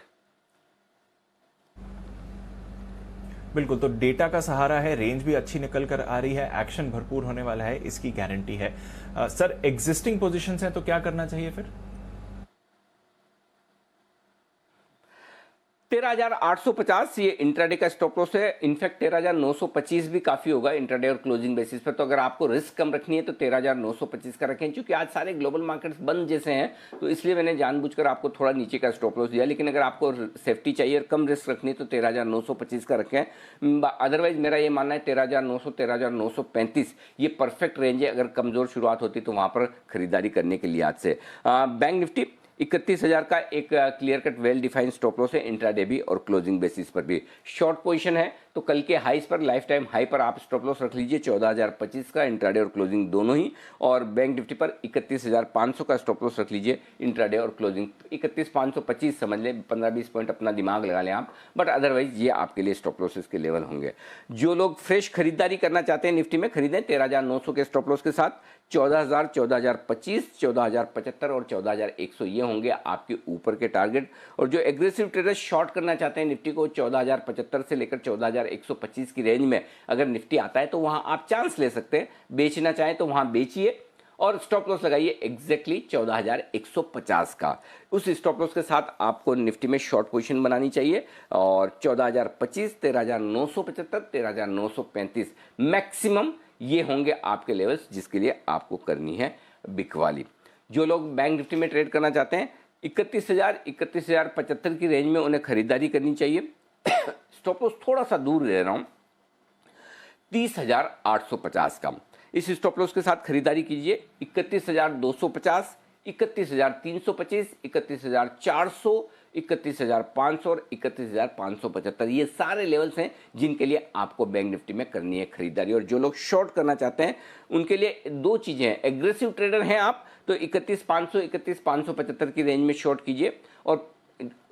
बिल्कुल, तो डेटा का सहारा है, रेंज भी अच्छी निकल कर आ रही है, एक्शन भरपूर होने वाला है, इसकी गारंटी है। सर, एग्जिस्टिंग पोजीशंस हैं तो क्या करना चाहिए फिर? 13,850 ये इंट्राडे का स्टॉप लॉस है। इनफैक्ट 13,925 भी काफी होगा इंट्राडे और क्लोजिंग बेसिस पर। तो अगर आपको रिस्क कम रखनी है तो 13,925 का रखें। क्योंकि आज सारे ग्लोबल मार्केट्स बंद जैसे हैं तो इसलिए मैंने जानबूझकर आपको थोड़ा नीचे का स्टॉप लॉस दिया। लेकिन अगर आपको सेफ्टी चाहिए और कम रिस्क रखनी है तो 13,925 का रखें। अदरवाइज मेरा ये मानना है 13,900 13,935 ये परफेक्ट रेंज है। अगर कमजोर शुरुआत होती तो वहां पर खरीदारी करने के लिए आज से। बैंक निफ्टी 31,000 का एक clear cut well defined stop loss है इंट्राडे भी और क्लोजिंग बेसिस पर भी। शॉर्ट पोजीशन है तो कल के हाईस पर, लाइफ टाइम हाई पर आप स्टॉप लॉस रख लीजिए 14,025 का, इंट्राडे और क्लोजिंग दोनों ही। और बैंक निफ्टी पर 31,500 का स्टॉप लॉस रख लीजिए इंट्राडे और क्लोजिंग। 31,525 समझ लें, 15-20 पॉइंट अपना दिमाग लगा लें आप, बट अदरवाइज ये आपके लिए स्टॉप लॉसेस के लेवल होंगे। जो लोग फ्रेश खरीदारी करना चाहते हैं निफ्टी में, खरीदें 13,900 के स्टॉप लॉस के साथ। 14,000, 14,025, 14,075 और 14,100 ये होंगे आपके ऊपर के टारगेट। और जो एग्रेसिव ट्रेडर्स शॉर्ट करना चाहते हैं निफ्टी को, 14,075 से लेकर 14,125 की रेंज में अगर निफ्टी आता है तो वहां आप चांस ले सकते हैं। बेचना चाहें तो वहां बेचिए और स्टॉप लॉस लगाइए एग्जैक्टली 14,150 का। उस स्टॉप लॉस के साथ आपको निफ्टी में शॉर्ट पोजीशन बनानी चाहिए। और 14,025, 13,975, 13,935 मैक्सिमम ये होंगे आपके लेवल्स जिसके लिए आपको करनी है बिकवाली। जो लोग बैंक निफ्टी में ट्रेड करना चाहते हैं 31,000, 31,075 की रेंज में उन्हें खरीदारी करनी चाहिए। स्टॉप लॉस थोड़ा सा दूर ले रहा हूं 30,850 का। इस स्टॉप लॉस के साथ खरीदारी कीजिए 31,250, 31,325, 31,400, 31,500 और 31,575 ये सारे लेवल्स हैं जिनके लिए आपको बैंक निफ्टी में करनी है खरीदारी। और जो लोग शॉर्ट करना चाहते हैं उनके लिए दो चीजें हैं। एग्रेसिव ट्रेडर हैं आप तो 31,500, 31,575 की रेंज में शॉर्ट कीजिए। और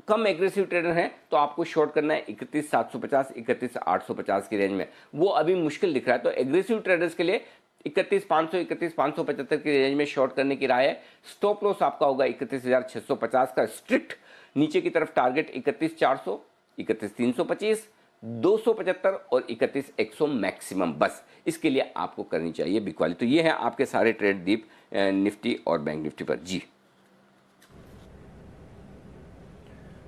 कम एग्रेसिव ट्रेडर हैं तो आपको शॉर्ट करना है 31,750, 31,850 की रेंज में। वो अभी मुश्किल दिख रहा है। तो एग्रेसिव ट्रेडर्स के लिए 31,500, 31,575 की रेंज में शॉर्ट करने की राय है। स्टॉप लॉस आपका होगा 31,650 का स्ट्रिक्ट। नीचे की तरफ टारगेट 31,400, 31,325, 275 और 31,100 मैक्सिमम। बस इसके लिए आपको करनी चाहिए बिकवाली। तो ये है आपके सारे ट्रेड दीप निफ्टी और बैंक निफ्टी पर। जी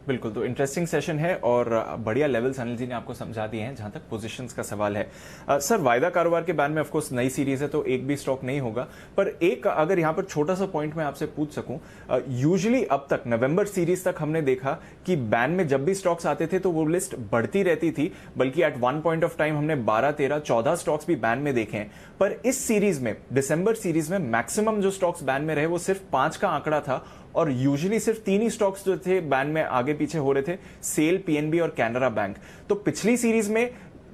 बिल्कुल, तो इंटरेस्टिंग सेशन है और बढ़िया लेवल्स अनिल जी ने आपको समझा दिए हैं जहां तक पोजीशंस का सवाल है। सर, वायदा कारोबार के बैन में ऑफ कोर्स नई सीरीज है तो एक भी स्टॉक नहीं होगा, पर एक अगर यहां पर छोटा सा पॉइंट मैं आपसे पूछ सकूं, यूजुअली अब तक नवंबर सीरीज तक हमने देखा कि बैन में जब भी स्टॉक्स आते थे तो वो लिस्ट बढ़ती रहती थी, बल्कि at one point of time हमने 12, 13, 14 स्टॉक्स भी बैन में देखे हैं। पर इस सीरीज में, दिसंबर सीरीज में मैक्सिमम जो स्टॉक्स बैन में रहे वो सिर्फ 5 का आंकड़ा था। और यूजुअली सिर्फ 3 ही स्टॉक्स जो थे बैन में आगे पीछे हो रहे थे, सेल, पीएनबी और कैनरा बैंक। तो पिछली सीरीज में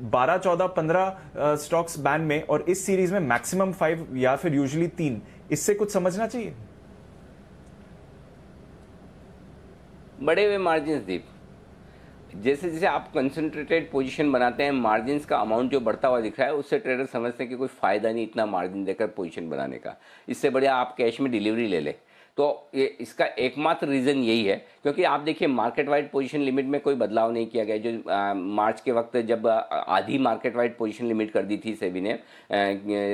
12, 14, 15 स्टॉक्स बैन में और इस सीरीज में मैक्सिमम 5 या फिर यूजुअली 3। इससे कुछ समझना चाहिए। बड़े हुए मार्जिन दीप, जैसे जैसे आप कंसंट्रेटेड पोजीशन बनाते हैं मार्जिन का अमाउंट जो बढ़ता हुआ दिख रहा है उससे ट्रेडर समझते हैं कि कोई फायदा नहीं इतना मार्जिन देकर पोजीशन बनाने का। इससे बढ़िया आप कैश में डिलीवरी ले लें। तो ये इसका एकमात्र रीज़न यही है क्योंकि आप देखिए मार्केट वाइड पोजीशन लिमिट में कोई बदलाव नहीं किया गया। जो मार्च के वक्त जब आधी मार्केट वाइड पोजीशन लिमिट कर दी थी सेबी ने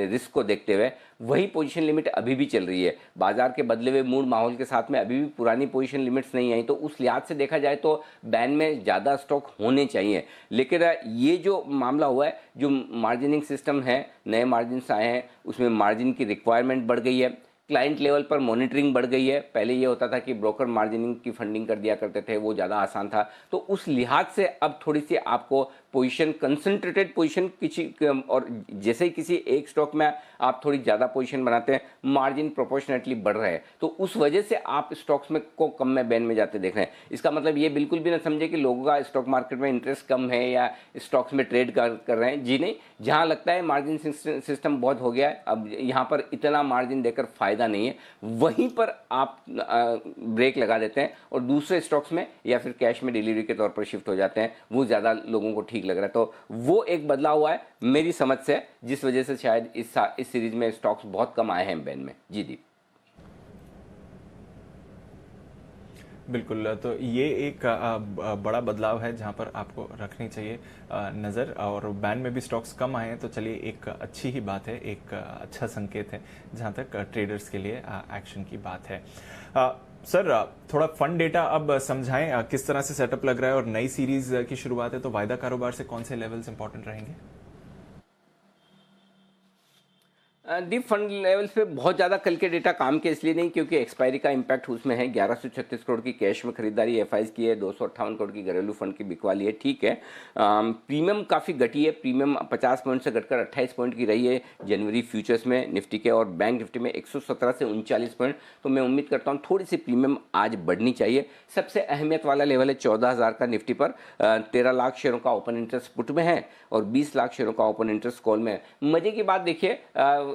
रिस्क को देखते हुए, वही पोजीशन लिमिट अभी भी चल रही है। बाजार के बदले हुए मूड माहौल के साथ में अभी भी पुरानी पोजीशन लिमिट्स नहीं आई। तो उस लिहाज से देखा जाए तो बैन में ज़्यादा स्टॉक होने चाहिए। लेकिन ये जो मामला हुआ है, जो मार्जिनिंग सिस्टम है, नए मार्जिन आए हैं, उसमें मार्जिन की रिक्वायरमेंट बढ़ गई है। क्लाइंट लेवल पर मॉनिटरिंग बढ़ गई है। पहले ये होता था कि ब्रोकर मार्जिनिंग की फंडिंग कर दिया करते थे, वो ज़्यादा आसान था। तो उस लिहाज से अब थोड़ी सी आपको पोजीशन, कंसंट्रेटेड पोजीशन किसी, और जैसे ही किसी एक स्टॉक में आप थोड़ी ज़्यादा पोजीशन बनाते हैं मार्जिन प्रोपोर्शनेटली बढ़ रहे हैं, तो उस वजह से आप स्टॉक्स में को कम में बैन में जाते देख रहे हैं। इसका मतलब ये बिल्कुल भी ना समझे कि लोगों का स्टॉक मार्केट में इंटरेस्ट कम है या स्टॉक्स में ट्रेड कर रहे हैं। जी नहीं, जहाँ लगता है मार्जिन सिस्टम बहुत हो गया है, अब यहाँ पर इतना मार्जिन देकर फायदा नहीं है, वहीं पर आप ब्रेक लगा देते हैं और दूसरे स्टॉक्स में या फिर कैश में डिलीवरी के तौर पर शिफ्ट हो जाते हैं। वो ज़्यादा लोगों को ठीक लग रहा है। तो वो एक बदलाव हुआ है मेरी समझ से, जिस वजह से शायद इस सीरीज में स्टॉक्स बहुत कम आए हैं बैन में। जी दीप। बिल्कुल, तो ये एक बड़ा बदलाव है जहां पर आपको रखनी चाहिए नज़र। और बैन में भी स्टॉक्स कम आए हैं, तो चलिए एक अच्छी ही बात है, एक अच्छा संकेत है जहां तक ट्रेडर्स के लिए एक्शन की बात है। सर, थोड़ा फंड डेटा अब समझाएं, किस तरह से सेटअप लग रहा है, और नई सीरीज की शुरुआत है तो वायदा कारोबार से कौन से लेवल्स इंपॉर्टेंट रहेंगे? डीप फंड लेवल्स पे बहुत ज़्यादा कल के डेटा काम के इसलिए नहीं क्योंकि एक्सपायरी का इम्पैक्ट उसमें है। 1136 करोड़ की कैश में खरीदारी एफआईज की है, 258 करोड़ की घरेलू फंड की बिकवाली है, ठीक है। प्रीमियम काफ़ी घटी है, प्रीमियम 50 पॉइंट से घटकर 28 पॉइंट की रही है जनवरी फ्यूचर्स में निफ्टी के, और बैंक निफ्टी में 117 से 39 पॉइंट। तो मैं उम्मीद करता हूँ थोड़ी सी प्रीमियम आज बढ़नी चाहिए। सबसे अहमियत वाला लेवल है 14,000 का निफ्टी पर। 13 लाख शेयरों का ओपन इंटरेस्ट पुट में है और 20 लाख शेयरों का ओपन इंटरेस्ट कॉल में है। मजे की बात देखिए,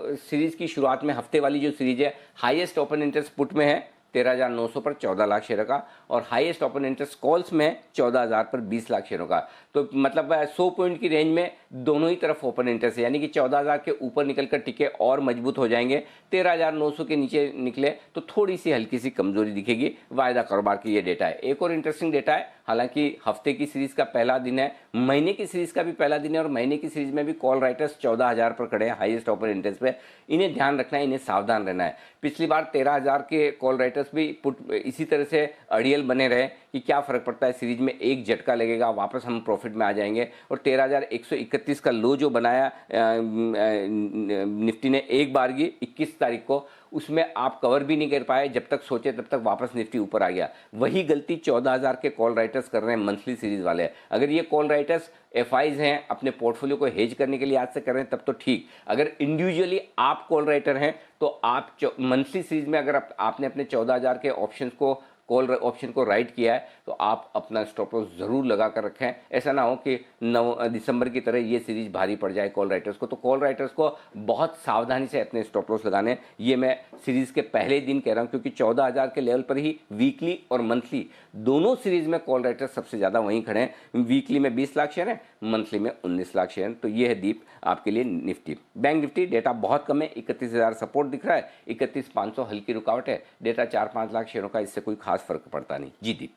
सीरीज की शुरुआत में हफ्ते वाली जो सीरीज है, हाईएस्ट ओपन इंटरेस्ट पुट में है 13,900 पर 14 लाख शेयरों का, और हाईएस्ट ओपन इंटरेस्ट कॉल्स में 14,000 पर 20 लाख शेयरों का। तो मतलब 100 पॉइंट की रेंज में दोनों ही तरफ ओपन इंटरेस्ट है, यानी कि 14,000 के ऊपर निकलकर टिके और मजबूत हो जाएंगे, 13,900 के नीचे निकले तो थोड़ी सी हल्की सी कमजोरी दिखेगी। वायदा कारोबार की ये डेटा है। एक और इंटरेस्टिंग डेटा है, हालांकि हफ्ते की सीरीज का पहला दिन है, महीने की सीरीज का भी पहला दिन है, और महीने की सीरीज में भी कॉल राइटर्स 14,000 पर खड़े हैं हाईएस्ट ओपन इंटरेस्ट पे। इन्हें ध्यान रखना है, इन्हें सावधान रहना है। पिछली बार 13,000 के कॉल राइटर्स भी पुट इसी तरह से अड़ियल बने रहे कि क्या फर्क पड़ता है, सीरीज में एक झटका लगेगा, वापस हम प्रॉफिट में आ जाएंगे। और 13,131 का लो जो बनाया निफ्टी ने एक बार की 21 तारीख को, उसमें आप कवर भी नहीं कर पाए, जब तक सोचे तब तक वापस निफ्टी ऊपर आ गया। वही गलती 14,000 के कॉल राइटर्स कर रहे हैं मंथली सीरीज वाले। अगर ये कॉल राइटर्स एफआईज हैं, अपने पोर्टफोलियो को हेज करने के लिए आज से कर रहे हैं तब तो ठीक। अगर इंडिविजुअली आप कॉल राइटर हैं तो आप मंथली सीरीज में अगर आपने अपने 14,000 के ऑप्शंस को कॉल ऑप्शन को राइट किया है तो आप अपना स्टॉप लॉस जरूर लगा कर रखें। ऐसा ना हो कि 9 दिसंबर की तरह ये सीरीज भारी पड़ जाए कॉल राइटर्स को। तो कॉल राइटर्स को बहुत सावधानी से अपने स्टॉप लॉस लगाने, ये मैं सीरीज के पहले दिन कह रहा हूं, क्योंकि 14,000 के लेवल पर ही वीकली और मंथली दोनों सीरीज में कॉल राइटर्स सबसे ज्यादा वहीं खड़े हैं। वीकली में 20 लाख शेयर है, मंथली में 19 लाख शेयर। तो ये है दीप आपके लिए निफ्टी। बैंक निफ्टी डेटा बहुत कम है, 31,000 सपोर्ट दिख रहा है, 31,500 हल्की रुकावट है। डेटा 4-5 लाख शेयरों का, इससे कोई खास फर्क पड़ता नहीं। जी दीप।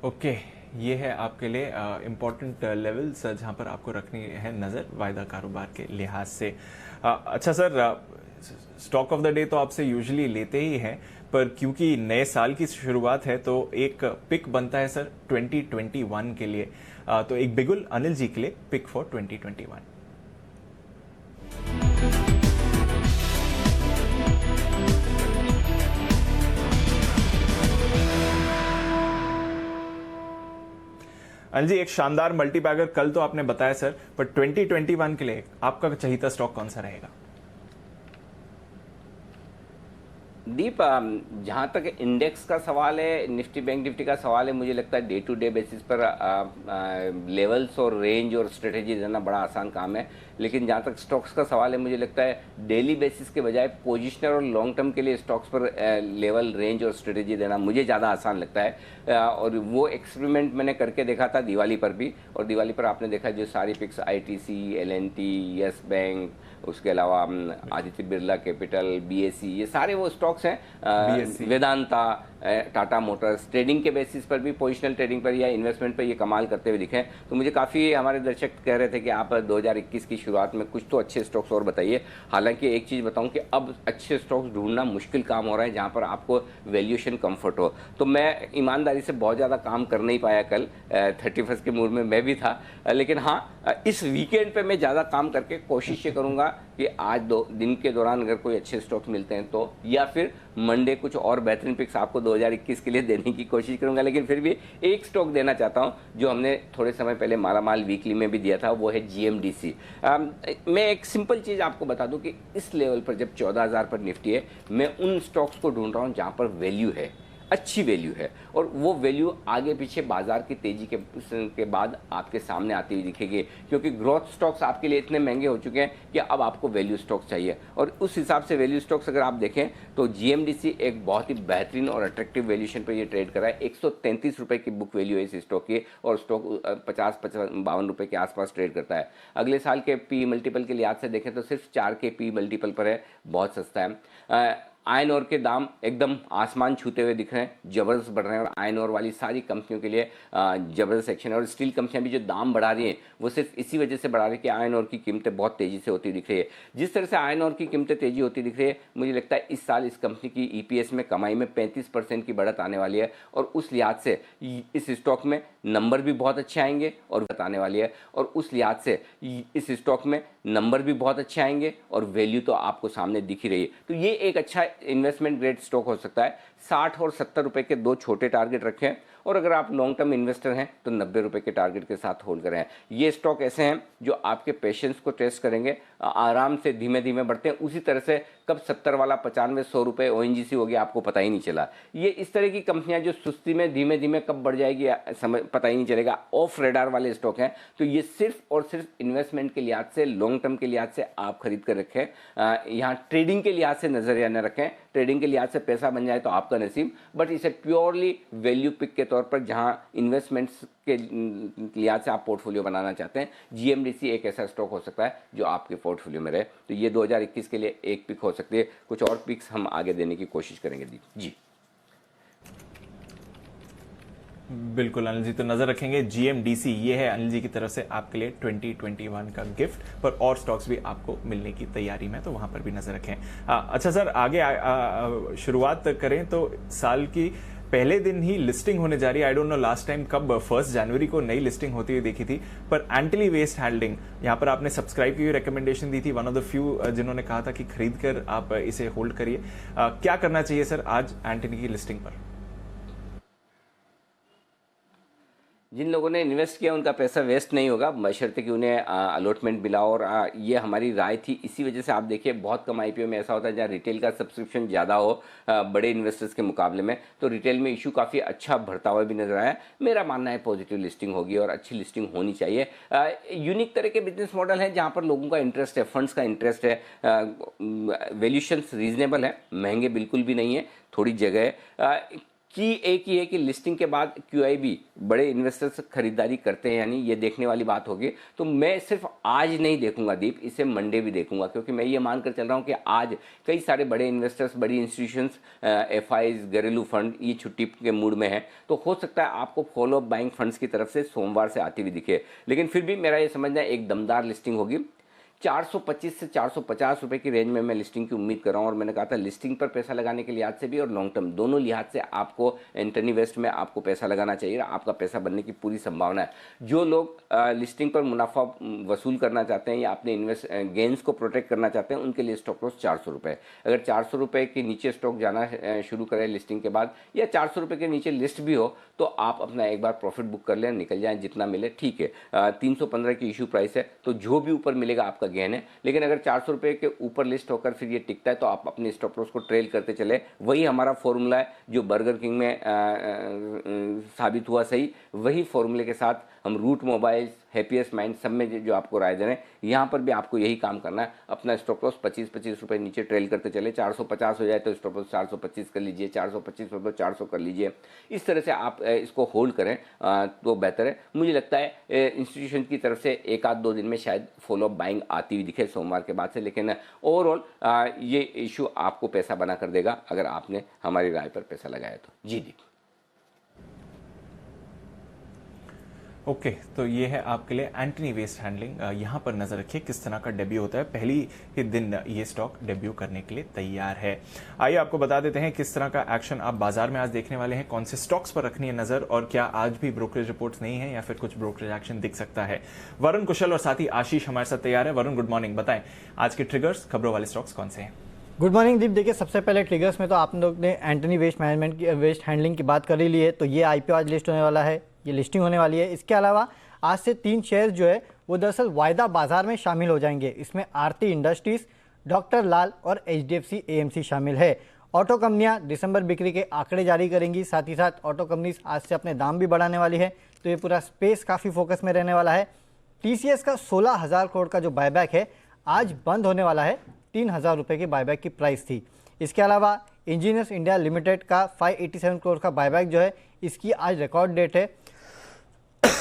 ओके, ये है आपके लिए इम्पोर्टेंट लेवल्स जहां पर आपको रखनी है नज़र वायदा कारोबार के लिहाज से। अच्छा sir, stock of the day तो आपसे यूजुअली लेते ही हैं, पर क्योंकि नए साल की शुरुआत है तो एक पिक बनता है सर 2021 के लिए। तो एक बिगुल अनिल जी के लिए पिक फॉर 2021। अनिल जी, एक शानदार मल्टीबैगर कल तो आपने बताया सर, पर 2021 के लिए आपका चहीता स्टॉक कौन सा रहेगा? दीप, जहाँ तक इंडेक्स का सवाल है, निफ्टी बैंक निफ्टी का सवाल है, मुझे लगता है डे टू डे बेसिस पर लेवल्स और रेंज और स्ट्रेटेजी देना बड़ा आसान काम है। लेकिन जहाँ तक स्टॉक्स का सवाल है, मुझे लगता है डेली बेसिस के बजाय पोजिशनर और लॉन्ग टर्म के लिए स्टॉक्स पर लेवल, रेंज और स्ट्रेटेजी देना मुझे ज़्यादा आसान लगता है। और वो एक्सपेरिमेंट मैंने करके देखा था दिवाली पर भी, और दिवाली पर आपने देखा जो सारी picks ITC, LNT, Yes Bank, उसके अलावा आदित्य बिरला कैपिटल, BSE, ये सारे वो स्टॉक्स हैं, वेदांता, टाटा मोटर्स, ट्रेडिंग के बेसिस पर भी, पोजिशनल ट्रेडिंग पर या इन्वेस्टमेंट पर ये कमाल करते हुए दिखे। तो मुझे काफ़ी हमारे दर्शक कह रहे थे कि आप 2021 की शुरुआत में कुछ तो अच्छे स्टॉक्स और बताइए। हालांकि एक चीज़ बताऊं कि अब अच्छे स्टॉक्स ढूंढना मुश्किल काम हो रहा है जहां पर आपको वैल्यूएशन कंफर्ट हो। तो मैं ईमानदारी से बहुत ज़्यादा काम कर नहीं पाया कल, 31 के मूड में मैं भी था। लेकिन हाँ, इस वीकेंड पे मैं ज़्यादा काम करके कोशिश ये करूँगा कि आज 2 दिन के दौरान अगर कोई अच्छे स्टॉक्स मिलते हैं तो, या फिर मंडे कुछ और बेहतरीन पिक्स आपको 2021 के लिए देने की कोशिश करूंगा। लेकिन फिर भी एक स्टॉक देना चाहता हूं जो हमने थोड़े समय पहले मालामाल वीकली में भी दिया था, वो है GMDC। मैं एक सिंपल चीज़ आपको बता दूं कि इस लेवल पर जब 14,000 पर निफ्टी है, मैं उन स्टॉक्स को ढूंढ रहा हूं जहां पर वैल्यू है, अच्छी वैल्यू है, और वो वैल्यू आगे पीछे बाजार की तेजी के बाद आपके सामने आती हुई दिखेगी, क्योंकि ग्रोथ स्टॉक्स आपके लिए इतने महंगे हो चुके हैं कि अब आपको वैल्यू स्टॉक्स चाहिए। और उस हिसाब से वैल्यू स्टॉक्स अगर आप देखें तो GMDC एक बहुत ही बेहतरीन और अट्रैक्टिव वैल्यूएशन पर ये ट्रेड कर रहा है। 133 रुपये की बुक वैल्यू है इस स्टॉक की, और स्टॉक 50-52 रुपये के आसपास ट्रेड करता है। अगले साल के PE मल्टीपल के लिहाज से देखें तो सिर्फ 4 के PE मल्टीपल पर है, बहुत सस्ता है। आयरन ओर के दाम एकदम आसमान छूते हुए दिख रहे हैं, जबरदस्त बढ़ रहे हैं और आयरन ओर वाली सारी कंपनियों के लिए जबरदस्त एक्शन है। और स्टील कंपनियां भी जो दाम बढ़ा रही हैं वो सिर्फ इसी वजह से बढ़ा रही है कि आयरन ओर की कीमतें बहुत तेजी से होती दिख रही है। जिस तरह से आयरन ओर की कीमतें तेजी होती दिख रही है, मुझे लगता है इस साल इस कंपनी की ईपीएस में कमाई में 35% की बढ़त आने वाली है और उस लिहाज से इस स्टॉक में नंबर भी बहुत अच्छे आएंगे और बताने वाली है। और उस लिहाज से इस स्टॉक में नंबर भी बहुत अच्छे आएंगे और वैल्यू तो आपको सामने दिख ही रही है। तो ये एक अच्छा इन्वेस्टमेंट ग्रेड स्टॉक हो सकता है। 60 और 70 रुपए के दो छोटे टारगेट रखें और अगर आप लॉन्ग टर्म इन्वेस्टर हैं तो 90 रुपए के टारगेट के साथ होल्ड करें। ये स्टॉक ऐसे हैं जो आपके पेशेंस को टेस्ट करेंगे, आराम से धीमे धीमे बढ़ते हैं। उसी तरह से कब 70 वाला 95 100 रुपए ओएनजीसी हो गया आपको पता ही नहीं चला। ये इस तरह की कंपनियां जो सुस्ती में धीमे धीमे कब बढ़ जाएगी समझ पता ही नहीं चलेगा, ऑफ रेडार वाले स्टॉक हैं। तो ये सिर्फ और सिर्फ इन्वेस्टमेंट के लिहाज से, लॉन्ग टर्म के लिहाज से आप खरीद कर रखें। यहाँ ट्रेडिंग के लिहाज से नजरिया न रखें। ट्रेडिंग के लिहाज से पैसा बन जाए तो आपका नसीब, बट इसे प्योरली वैल्यू पिक के तौर पर जहां इन्वेस्टमेंट्स के लिहाज से आप पोर्टफोलियो बनाना चाहते हैं, जीएमडीसी एक ऐसा स्टॉक हो सकता है जो आपके पोर्टफोलियो में रहे। तो ये 2021 के लिए एक पिक हो सकती है। कुछ और पिक्स हम आगे देने की कोशिश करेंगे जी। बिल्कुल अनिल जी, तो नजर रखेंगे जीएमडीसी, ये है अनिल जी की तरफ से आपके लिए 2021 का गिफ्ट। पर और स्टॉक्स भी आपको मिलने की तैयारी में, तो वहां पर भी नजर रखें। अच्छा सर, आगे शुरुआत करें तो साल की पहले दिन ही लिस्टिंग होने जा रही है। I don't know last time कब 1 जनवरी को नई लिस्टिंग होती हुई देखी थी, पर एंटनी वेस्ट हैंडलिंग यहाँ पर आपने सब्सक्राइब की हुई रिकमेंडेशन दी थी, वन ऑफ द फ्यू जिन्होंने कहा था कि खरीद कर आप इसे होल्ड करिए। क्या करना चाहिए सर आज एंटनी की लिस्टिंग पर? जिन लोगों ने इन्वेस्ट किया उनका पैसा वेस्ट नहीं होगा, बशर्ते कि उन्हें अलॉटमेंट मिला। और ये हमारी राय थी। इसी वजह से आप देखिए बहुत कम आईपीओ में ऐसा होता है जहाँ रिटेल का सब्सक्रिप्शन ज़्यादा हो बड़े इन्वेस्टर्स के मुकाबले में, तो रिटेल में इशू काफ़ी अच्छा बढ़ता हुआ भी नजर आया। मेरा मानना है पॉजिटिव लिस्टिंग होगी और अच्छी लिस्टिंग होनी चाहिए। यूनिक तरह के बिजनेस मॉडल है जहाँ पर लोगों का इंटरेस्ट है, फंड्स का इंटरेस्ट है, वैल्यूशंस रीजनेबल है, महंगे बिल्कुल भी नहीं है, थोड़ी जगह है कि एक ही है कि लिस्टिंग के बाद QIB बड़े इन्वेस्टर्स खरीदारी करते हैं, यानी ये देखने वाली बात होगी। तो मैं सिर्फ आज नहीं देखूंगा दीप, इसे मंडे भी देखूंगा, क्योंकि मैं ये मानकर चल रहा हूँ कि आज कई सारे बड़े इन्वेस्टर्स, बड़ी इंस्टीट्यूशंस, FIs, घरेलू फंड ये छुट्टी के मूड में है। तो हो सकता है आपको फॉलो अप बाइंग फंड्स की तरफ से सोमवार से आती हुई दिखे, लेकिन फिर भी मेरा ये समझना है एक दमदार लिस्टिंग होगी। 425 से 450 रुपए की रेंज में मैं लिस्टिंग की उम्मीद कर रहा हूं। और मैंने कहा था लिस्टिंग पर पैसा लगाने के लिहाज से भी और लॉन्ग टर्म दोनों लिहाज से आपको एंटनी वेस्ट में आपको पैसा लगाना चाहिए। आपका पैसा बनने की पूरी संभावना है। जो लोग लिस्टिंग पर मुनाफा वसूल करना चाहते हैं या अपने इन्वेस्ट गेंस को प्रोटेक्ट करना चाहते हैं, उनके लिए स्टॉक लॉस 400 रुपये। अगर 400 रुपये के नीचे स्टॉक जाना शुरू करें लिस्टिंग के बाद, या 400 रुपये के नीचे लिस्ट भी हो, तो आप अपना एक बार प्रॉफिट बुक कर लें, निकल जाएं, जितना मिले ठीक है। 315 की इशू प्राइस है, तो जो भी ऊपर मिलेगा आपका गेन है। लेकिन अगर 400 रुपये के ऊपर लिस्ट होकर फिर ये टिकता है तो आप अपने स्टॉप लॉस को ट्रेल करते चले। वही हमारा फॉर्मूला है जो बर्गर किंग में साबित हुआ सही। वही फॉर्मूले के साथ हम रूट मोबाइल्स, हैप्पीएस्ट माइंड सब में जो आपको राय दे रहे हैं, यहाँ पर भी आपको यही काम करना है। अपना स्टॉप लॉस 25-25 रुपये नीचे ट्रेल करते चले। 450 हो जाए तो स्टॉप लॉस 425 कर लीजिए, 425 हो तो 400 कर लीजिए। इस तरह से आप इसको होल्ड करें तो बेहतर है। मुझे लगता है इंस्टीट्यूशन की तरफ से 1-2 दिन में शायद फॉलो अप बाइंग आती हुई दिखे सोमवार के बाद से, लेकिन ओवरऑल ये इशू आपको पैसा बना कर देगा अगर आपने हमारी राय पर पैसा लगाया तो। जी जी ओके, तो ये है आपके लिए एंटनी वेस्ट हैंडलिंग। यहाँ पर नजर रखिए किस तरह का डेब्यू होता है। पहली ही दिन ये स्टॉक डेब्यू करने के लिए तैयार है। आइए आपको बता देते हैं किस तरह का एक्शन आप बाजार में आज देखने वाले हैं, कौन से स्टॉक्स पर रखनी है नजर, और क्या आज भी ब्रोकरेज रिपोर्ट्स नहीं है या फिर कुछ ब्रोकरेज एक्शन दिख सकता है। वरुण, कुशल और साथी आशीष हमारे साथ तैयार है। वरुण, गुड मॉर्निंग, बताएं आज के ट्रिगर्स, खबरों वाले स्टॉक्स कौन से हैं? गुड मॉर्निंग दीप। देखिए, सबसे पहले ट्रिगर्स में तो आप लोग ने एंटनी वेस्ट मैनेजमेंट की वेस्ट हैंडलिंग की बात कर ही ली है, तो ये आईपीओ आज लिस्ट होने वाला है, ये लिस्टिंग होने वाली है। इसके अलावा आज से 3 शेयर जो है वो दरअसल वायदा बाजार में शामिल हो जाएंगे। इसमें आरती इंडस्ट्रीज, डॉक्टर लाल और HDFC AMC शामिल है। ऑटो कंपनियां दिसंबर बिक्री के आंकड़े जारी करेंगी, साथ ही साथ ऑटो कंपनीज आज से अपने दाम भी बढ़ाने वाली है, तो ये पूरा स्पेस काफ़ी फोकस में रहने वाला है। TCS का 16,000 करोड़ का जो बायबैक है आज बंद होने वाला है, 3,000 रुपये की बायबैक की प्राइस थी। इसके अलावा इंजीनियर्स इंडिया लिमिटेड का 587 करोड़ का बायबैक जो है इसकी आज रिकॉर्ड डेट है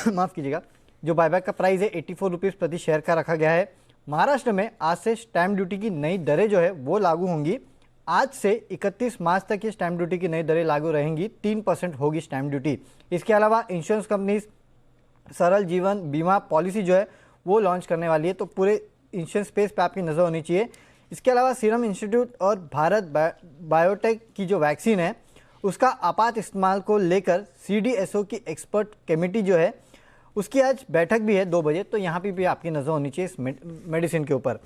माफ़ कीजिएगा, जो बायबैक का प्राइस है 84 रुपीज़ प्रति शेयर का रखा गया है। महाराष्ट्र में आज से स्टैम्प ड्यूटी की नई दरें जो है वो लागू होंगी। आज से 31 मार्च तक ये स्टैम्प ड्यूटी की नई दरें लागू रहेंगी। 3% होगी स्टैम्प ड्यूटी। इसके अलावा इंश्योरेंस कंपनी सरल जीवन बीमा पॉलिसी जो है वो लॉन्च करने वाली है, तो पूरे इंश्योरेंस स्पेस पे आपकी नज़र होनी चाहिए। इसके अलावा सीरम इंस्टीट्यूट और भारत बायोटेक की जो वैक्सीन है उसका आपात इस्तेमाल को लेकर CDSO की एक्सपर्ट कमेटी जो है उसकी आज बैठक भी है 2 बजे, तो यहाँ पे भी आपकी नज़र होनी चाहिए इस मेडिसिन के ऊपर।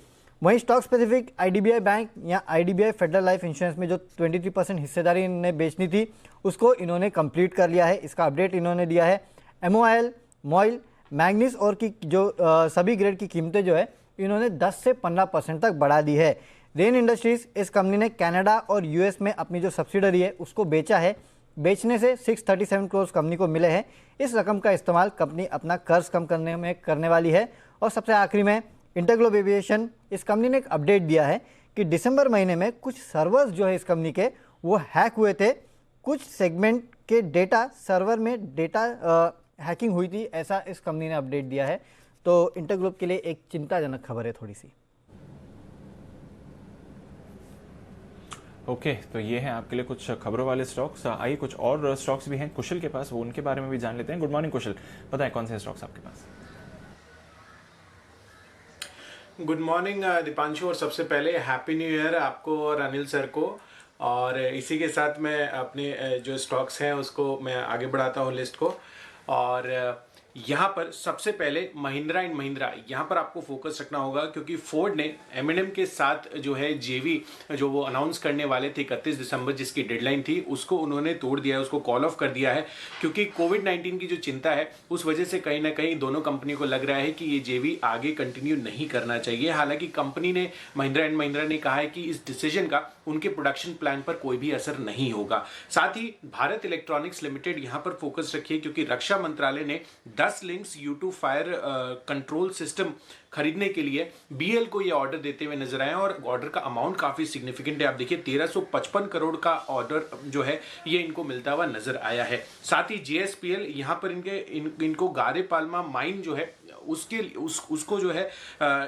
वहीं स्टॉक स्पेसिफिक IDBI बैंक या IDBI फेडरल लाइफ इंश्योरेंस में जो 23% हिस्सेदारी इन्होंने बेचनी थी उसको इन्होंने कंप्लीट कर लिया है। इसका अपडेट इन्होंने दिया है। MOIL, मॉइल, मैग्नीस और की जो सभी ग्रेड की कीमतें जो है इन्होंने 10 से 15% तक बढ़ा दी है। रेन इंडस्ट्रीज, इस कंपनी ने कनाडा और US में अपनी जो सब्सिडरी है उसको बेचा है। बेचने से 637 करोड़ कंपनी को मिले हैं। इस रकम का इस्तेमाल कंपनी अपना कर्ज कम करने में करने वाली है। और सबसे आखिरी में इंटरग्लोब एविएशन, इस कंपनी ने एक अपडेट दिया है कि दिसंबर महीने में कुछ सर्वर्स जो है इस कंपनी के वो हैक हुए थे। कुछ सेगमेंट के डेटा सर्वर में डेटा हैकिंग हुई थी, ऐसा इस कंपनी ने अपडेट दिया है। तो इंटरग्लोब के लिए एक चिंताजनक खबर है थोड़ी सी। ओके, तो ये हैं आपके लिए कुछ खबरों वाले स्टॉक्स। आइए कुछ और स्टॉक्स भी हैं कुशल के पास, वो उनके बारे में भी जान लेते हैं। गुड मॉर्निंग कुशल, बताएं कौन से स्टॉक्स आपके पास? गुड मॉर्निंग दीपांशु, और सबसे पहले हैप्पी न्यू ईयर आपको और अनिल सर को। और इसी के साथ मैं अपने जो स्टॉक्स हैं उसको मैं आगे बढ़ाता हूँ लिस्ट को। और यहाँ पर सबसे पहले महिंद्रा एंड महिंद्रा, यहाँ पर आपको फोकस रखना होगा क्योंकि फोर्ड ने M&M के साथ जो है JV जो वो अनाउंस करने वाले थे 31 दिसंबर जिसकी डेडलाइन थी उसको उन्होंने तोड़ दिया है, उसको कॉल ऑफ कर दिया है। क्योंकि कोविड-19 की जो चिंता है उस वजह से कहीं ना कहीं दोनों कंपनी को लग रहा है कि ये JV आगे कंटिन्यू नहीं करना चाहिए। हालांकि कंपनी ने महिंद्रा एंड महिंद्रा ने कहा है कि इस डिसीजन का उनके प्रोडक्शन प्लान पर कोई भी असर नहीं होगा। साथ ही भारत इलेक्ट्रॉनिक्स लिमिटेड यहाँ पर फोकस रखिए क्योंकि रक्षा मंत्रालय ने 10 links U2 fire control system खरीदने के लिए BL को ये ऑर्डर देते हुए नजर आए और ऑर्डर का अमाउंट काफी सिग्निफिकेंट है। आप देखिए 1355 करोड़ का ऑर्डर जो है ये इनको मिलता हुआ नजर आया है। साथ ही JSPL यहाँ पर इनको गारे पाल्मा माइन जो है उसको जो है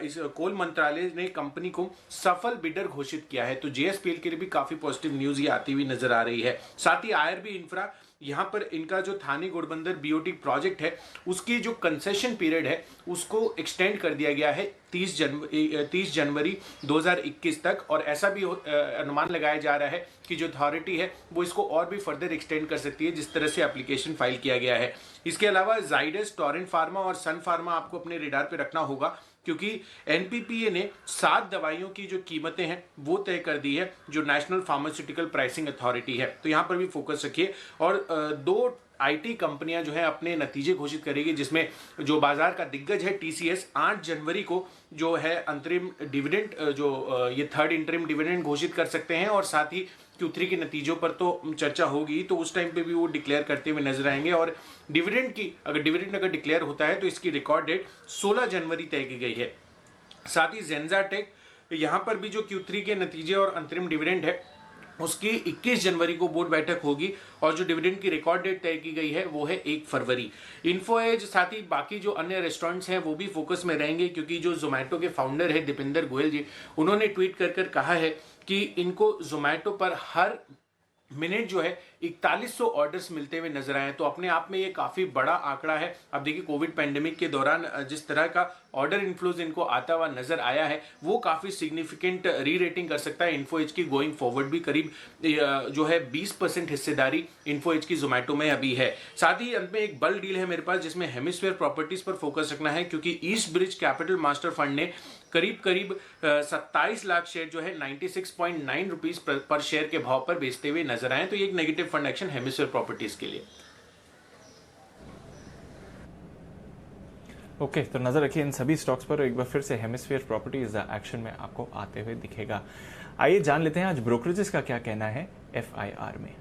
इस कोल मंत्रालय ने कंपनी को सफल बिडर घोषित किया है। तो JSPL के लिए भी काफी पॉजिटिव न्यूज ये आती हुई नजर आ रही है। साथ ही IRB इंफ्रा, यहाँ पर इनका जो थाने घोड़बंदर BOT प्रोजेक्ट है उसकी जो कंसेशन पीरियड है उसको एक्सटेंड कर दिया गया है 30 जनवरी 2021 तक। और ऐसा भी अनुमान लगाया जा रहा है कि जो अथॉरिटी है वो इसको और भी फर्दर एक्सटेंड कर सकती है जिस तरह से एप्लीकेशन फाइल किया गया है। इसके अलावा जाइडस, टोरेंट फार्मा और सन फार्मा आपको अपने रेडार पे रखना होगा क्योंकि NPPA ने 7 दवाइयों की जो कीमतें हैं वो तय कर दी है जो नेशनल फार्मास्यूटिकल प्राइसिंग अथॉरिटी है। तो यहाँ पर भी फोकस रखिए। और 2 IT कंपनियां जो है अपने नतीजे घोषित करेगी जिसमें जो बाजार का दिग्गज है TCS 8 जनवरी को जो है अंतरिम डिविडेंड जो ये थर्ड इंटरिम डिविडेंड घोषित कर सकते हैं। और साथ ही Q3 के नतीजों पर तो चर्चा होगी तो उस टाइम पे भी वो डिक्लेयर करते हुए नजर आएंगे। और डिविडेंड अगर डिक्लेयर होता है तो इसकी रिकॉर्ड डेट 16 जनवरी तय की गई है। साथ ही जेंजा टेक, यहाँ पर भी जो Q3 के नतीजे और अंतरिम डिविडेंड है उसकी 21 जनवरी को बोर्ड बैठक होगी और जो डिविडेंड की रिकॉर्ड डेट तय की गई है वो है 1 फरवरी। इन्फो एज, साथ ही बाकी जो अन्य रेस्टोरेंट्स हैं वो भी फोकस में रहेंगे क्योंकि जो जोमैटो के फाउंडर है दीपेंद्र गोयल जी, उन्होंने ट्वीट कर कहा है कि इनको जोमैटो पर हर मिनट जो है 4100 ऑर्डर्स मिलते हुए नजर आए। तो अपने आप में ये काफी बड़ा आंकड़ा है। अब देखिए कोविड पैंडेमिक के दौरान जिस तरह का ऑर्डर इन्फ्लोज इनको आता हुआ नजर आया है वो काफी सिग्निफिकेंट री रेटिंग कर सकता है इन्फो एज की। गोइंग फॉरवर्ड भी करीब जो है 20% हिस्सेदारी इन्फो एज की जोमैटो में अभी है। साथ ही अंत में एक बल्क डील है मेरे पास जिसमें हेमिस्फीयर प्रॉपर्टीज पर फोकस रखना है क्योंकि east bridge capital master fund ने करीब 27 लाख शेयर जो है 96.9 रुपीज पर शेयर के भाव पर बेचते हुए नजर आए। तो ये एक negative fund action hemisphere properties के लिए। ओके, तो नजर रखिए इन सभी स्टॉक्स पर। एक बार फिर से हेमिस्फीयर प्रॉपर्टीज एक्शन में आपको आते हुए दिखेगा। आइए जान लेते हैं आज ब्रोकरेजेस का क्या कहना है FIR में।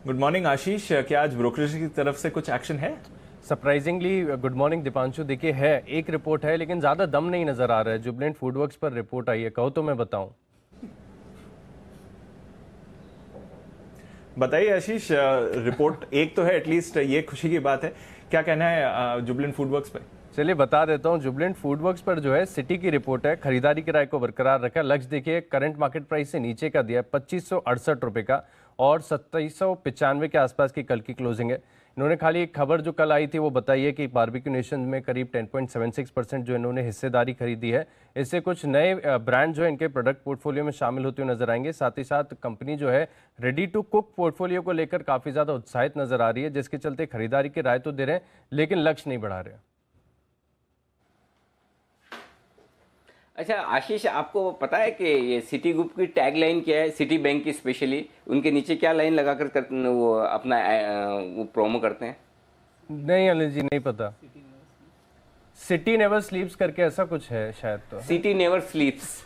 गुड मॉर्निंग आशीष, क्या आज ब्रोकरेज की तरफ से कुछ एक्शन है? सरप्राइजिंगली गुड मॉर्निंग दीपांशु, देखिए है एक रिपोर्ट है लेकिन ज्यादा दम नहीं नजर आ रहा है। जुबिलेंट फूडवर्क्स पर रिपोर्ट आई है, कहो तो मैं बताऊं। बताइए आशीष, रिपोर्ट एक तो है, एटलीस्ट ये खुशी की बात है, क्या कहना है जुबलेंट फूडवर्क्स पे? चलिए बता देता हूँ। जुबलेंट फूडवर्क्स पर जो है सिटी की रिपोर्ट है, खरीदारी किराए को बरकरार रखा है। लक्ष्य देखिए करंट मार्केट प्राइस से नीचे का दिया है 2568 रुपए का और 2795 के आसपास की कल की क्लोजिंग है। इन्होंने खाली एक खबर जो कल आई थी वो बताई है कि बारबेक्यू नेशन में करीब 10.76% जो इन्होंने हिस्सेदारी खरीदी है। इससे कुछ नए ब्रांड जो है इनके प्रोडक्ट पोर्टफोलियो में शामिल होते हुए नजर आएंगे। साथ ही साथ कंपनी जो है रेडी टू कुक पोर्टफोलियो को लेकर काफी ज्यादा उत्साहित नजर आ रही है, जिसके चलते खरीदारी की राय तो दे रहे हैं लेकिन लक्ष्य नहीं बढ़ा रहे। अच्छा आशीष, आपको पता है कि ये सिटी ग्रुप की टैगलाइन क्या है? सिटी बैंक की स्पेशली उनके नीचे क्या लाइन लगाकर वो अपना वो प्रोमो करते हैं? नहीं अनिल जी, नहीं पता। सिटी नेवर स्लीप्स करके ऐसा कुछ है शायद। तो सिटी नेवर स्लीप्स,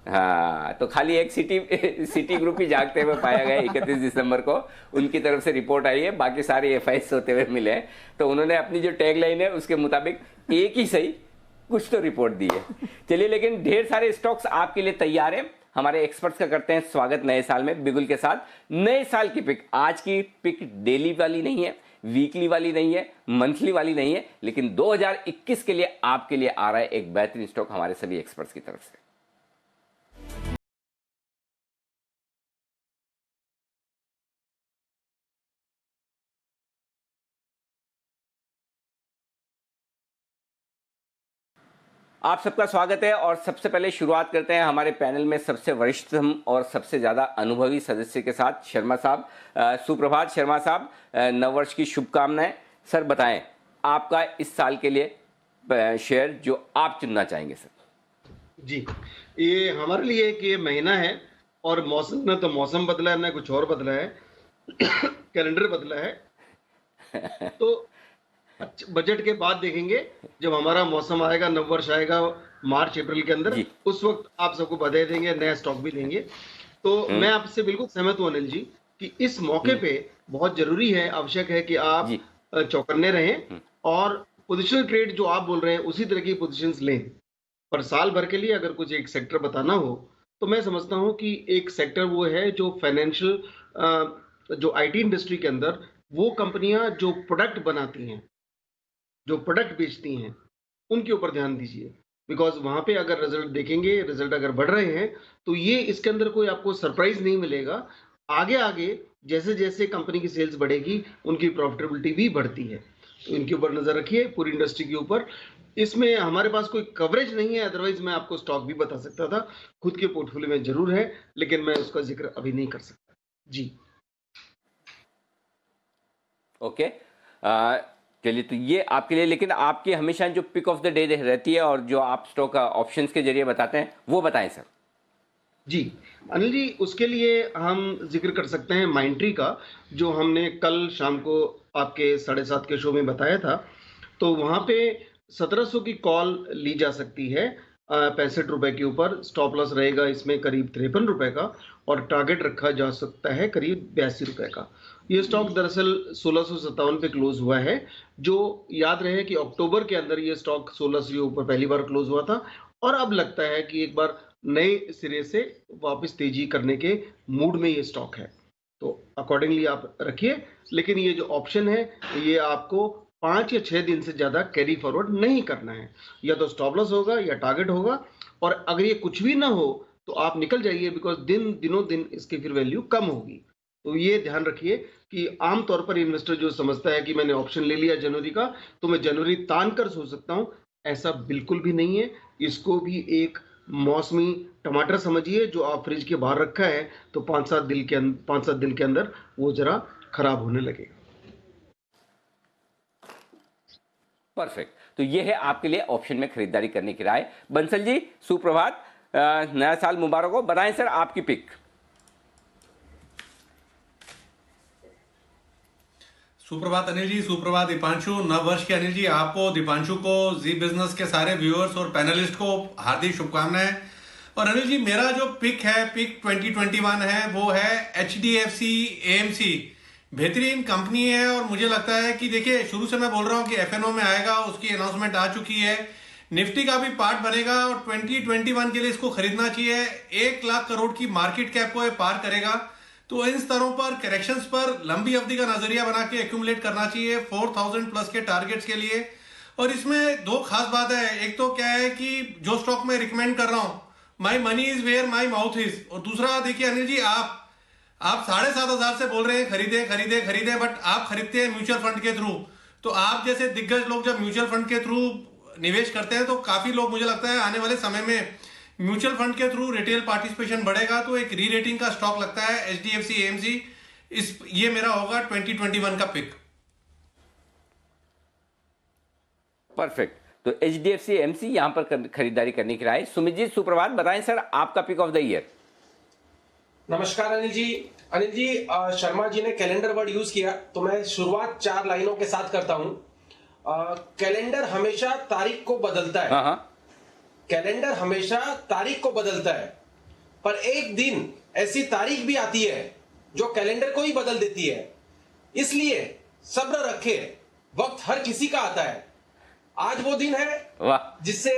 हाँ, तो खाली एक सिटी ग्रुप ही जागते हुए पाया गया 31 दिसंबर को। उनकी तरफ से रिपोर्ट आई है, बाकी सारे FIs होते हुए मिले हैं। तो उन्होंने अपनी जो टैगलाइन है उसके मुताबिक एक ही सही कुछ तो रिपोर्ट दी है। चलिए, लेकिन ढेर सारे स्टॉक्स आपके लिए तैयार हैं। हमारे एक्सपर्ट्स का करते हैं स्वागत नए साल में बिगुल के साथ। नए साल की पिक, आज की पिक डेली वाली नहीं है, वीकली वाली नहीं है, मंथली वाली नहीं है, लेकिन 2021 के लिए आपके लिए आ रहा है एक बेहतरीन स्टॉक हमारे सभी एक्सपर्ट्स की तरफ से। आप सबका स्वागत है और सबसे पहले शुरुआत करते हैं हमारे पैनल में सबसे वरिष्ठतम और सबसे ज्यादा अनुभवी सदस्य के साथ, शर्मा साहब। सुप्रभात शर्मा साहब, नववर्ष की शुभकामनाएं। सर बताएं आपका इस साल के लिए शेयर जो आप चुनना चाहेंगे। सर जी, ये हमारे लिए एक ये महीना है और मौसम न तो मौसम बदला है न कुछ और बदला है, कैलेंडर बदला है। तो बजट के बाद देखेंगे, जब हमारा मौसम आएगा, नववर्ष आएगा मार्च अप्रैल के अंदर, उस वक्त आप सबको बधाई देंगे, नया स्टॉक भी देंगे। तो मैं आपसे बिल्कुल सहमत हूं अनिल जी कि इस मौके पे बहुत जरूरी है, आवश्यक है कि आप चौकन्ने रहें और पोजिशनल ट्रेड जो आप बोल रहे हैं उसी तरह की पोजिशंस लें। पर साल भर के लिए अगर कुछ एक सेक्टर बताना हो तो मैं समझता हूं कि एक सेक्टर वो है जो फाइनेंशियल, जो IT इंडस्ट्री के अंदर वो कंपनियां जो प्रोडक्ट बनाती हैं, जो प्रोडक्ट बेचती हैं, उनके ऊपर ध्यान दीजिए। बिकॉज वहां पे अगर रिजल्ट देखेंगे, रिजल्ट अगर बढ़ रहे हैं तो ये इसके अंदर कोई आपको सरप्राइज नहीं मिलेगा। आगे आगे जैसे जैसे कंपनी की सेल्स बढ़ेगी उनकी प्रॉफिटेबिलिटी भी बढ़ती है। तो इनके ऊपर नजर रखिए, पूरी इंडस्ट्री के ऊपर। इसमें हमारे पास कोई कवरेज नहीं है, अदरवाइज मैं आपको स्टॉक भी बता सकता था, खुद के पोर्टफोलियो में जरूर है, लेकिन मैं उसका जिक्र अभी नहीं कर सकता। जी ओके, चलिए, तो ये आपके लिए, लेकिन आपकी हमेशा जो पिक ऑफ द डे रहती है और जो आप स्टॉक ऑप्शंस के जरिए बताते हैं वो बताएं सर। जी अनिल जी, उसके लिए हम जिक्र कर सकते हैं माइंट्री का, जो हमने कल शाम को आपके 7:30 के शो में बताया था। तो वहां पे 1700 की कॉल ली जा सकती है 65 रुपए के ऊपर। स्टॉप लॉस रहेगा इसमें करीब 53 रुपए का और टारगेट रखा जा सकता है करीब 82 रुपए का। ये स्टॉक दरअसल 1657 पे क्लोज हुआ है। जो याद रहे कि अक्टूबर के अंदर ये स्टॉक 1600 के ऊपर पहली बार क्लोज हुआ था और अब लगता है कि एक बार नए सिरे से वापस तेजी करने के मूड में ये स्टॉक है। तो अकॉर्डिंगली आप रखिए, लेकिन ये जो ऑप्शन है ये आपको 5 या 6 दिन से ज्यादा कैरी फॉरवर्ड नहीं करना है। या तो स्टॉप लॉस होगा या टारगेट होगा, और अगर ये कुछ भी ना हो तो आप निकल जाइए, बिकॉज दिनों दिन इसकी फिर वैल्यू कम होगी। तो ये ध्यान रखिए कि आमतौर पर इन्वेस्टर जो समझता है कि मैंने ऑप्शन ले लिया जनवरी का तो मैं जनवरी तान कर सो सकता हूं, ऐसा बिल्कुल भी नहीं है। इसको भी एक मौसमी टमाटर समझिए जो आप फ्रिज के बाहर रखा है तो 5-7 दिन के अंदर वो जरा खराब होने लगेगा। परफेक्ट, तो ये है आपके लिए ऑप्शन में खरीदारी करने की राय। बंसल जी सुप्रभात, नया साल मुबारक हो। बताएं सर आपकी पिक। सुप्रभात अनिल जी, सुप्रभात दीपांशु। नव वर्ष के अनिल जी आपको, दीपांशु को, जी बिजनेस के सारे व्यूअर्स और पैनलिस्ट को हार्दिक शुभकामनाएं। और अनिल जी मेरा जो पिक 2021 है वो है HDFC AMC। बेहतरीन कंपनी है और मुझे लगता है कि देखिए शुरू से मैं बोल रहा हूँ कि FNO में आएगा, उसकी अनाउंसमेंट आ चुकी है, निफ्टी का भी पार्ट बनेगा और 2021 के लिए इसको खरीदना चाहिए। 1 लाख करोड़ की मार्केट कैप को ये पार करेगा। तो इन स्तरों पर करेक्शंस पर लंबी अवधि का नजरिया बना के एक्यूमुलेट करना चाहिए 4000 प्लस के टारगेट्स के लिए। और इसमें दो खास बात है, एक तो क्या है कि जो स्टॉक मैं रिकमेंड कर रहा हूं, my money is where my mouth is, और दूसरा देखिए अनिल जी, आप 7,500 से बोल रहे हैं खरीदे, बट आप खरीदते हैं म्यूचुअल फंड के थ्रू। तो आप जैसे दिग्गज लोग जब म्यूचुअल फंड के थ्रू निवेश करते हैं तो काफी लोग, मुझे लगता है आने वाले समय में म्यूचुअल फंड के थ्रू रिटेल पार्टिसिपेशन बढ़ेगा, तो एक री रेटिंग का स्टॉक लगता है HDFC AMC। ये मेरा होगा 2021 का पिक। परफेक्ट। तो HDFC AMC यहां पर खरीदारी करने की राय। सुमित जी सुप्रभात, बताएं सर आपका पिक ऑफ द ईयर। नमस्कार अनिल जी। शर्मा जी ने कैलेंडर वर्ड यूज किया, तो मैं शुरुआत 4 लाइनों के साथ करता हूं। कैलेंडर हमेशा तारीख को बदलता है। कैलेंडर हमेशा तारीख को बदलता है, पर एक दिन ऐसी तारीख भी आती है जो कैलेंडर को ही बदल देती है। इसलिए सब्र रखे, वक्त हर किसी का आता है। आज वो दिन है जिससे,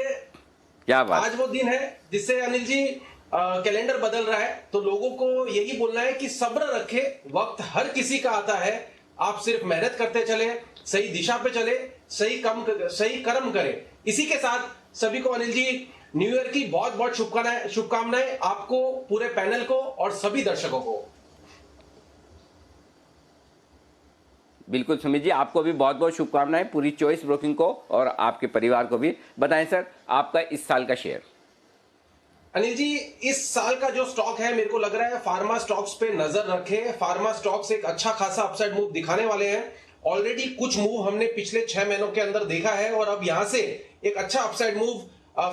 क्या बात, आज वो दिन है जिससे अनिल जी कैलेंडर बदल रहा है। तो लोगों को यही बोलना है कि सब्र रखे, वक्त हर किसी का आता है। आप सिर्फ मेहनत करते चले, सही दिशा पे चले, सही कर्म करें। इसी के साथ सभी को अनिल जी न्यू ईयर की बहुत बहुत शुभकामनाएं आपको, पूरे पैनल को और सभी दर्शकों को। बिल्कुल सुमित जी, आपको भी बहुत बहुत शुभकामनाएं, पूरी चॉइस ब्रोकिंग को और आपके परिवार को भी। बताएं सर आपका इस साल का शेयर। अनिल जी, इस साल का जो स्टॉक है, मेरे को लग रहा है फार्मा स्टॉक्स पे नजर रखें। फार्मा स्टॉक्स एक अच्छा खासा अपसाइड मूव दिखाने वाले हैं। ऑलरेडी कुछ मूव हमने पिछले 6 महीनों के अंदर देखा है और अब यहां से एक अच्छा अपसाइड मूव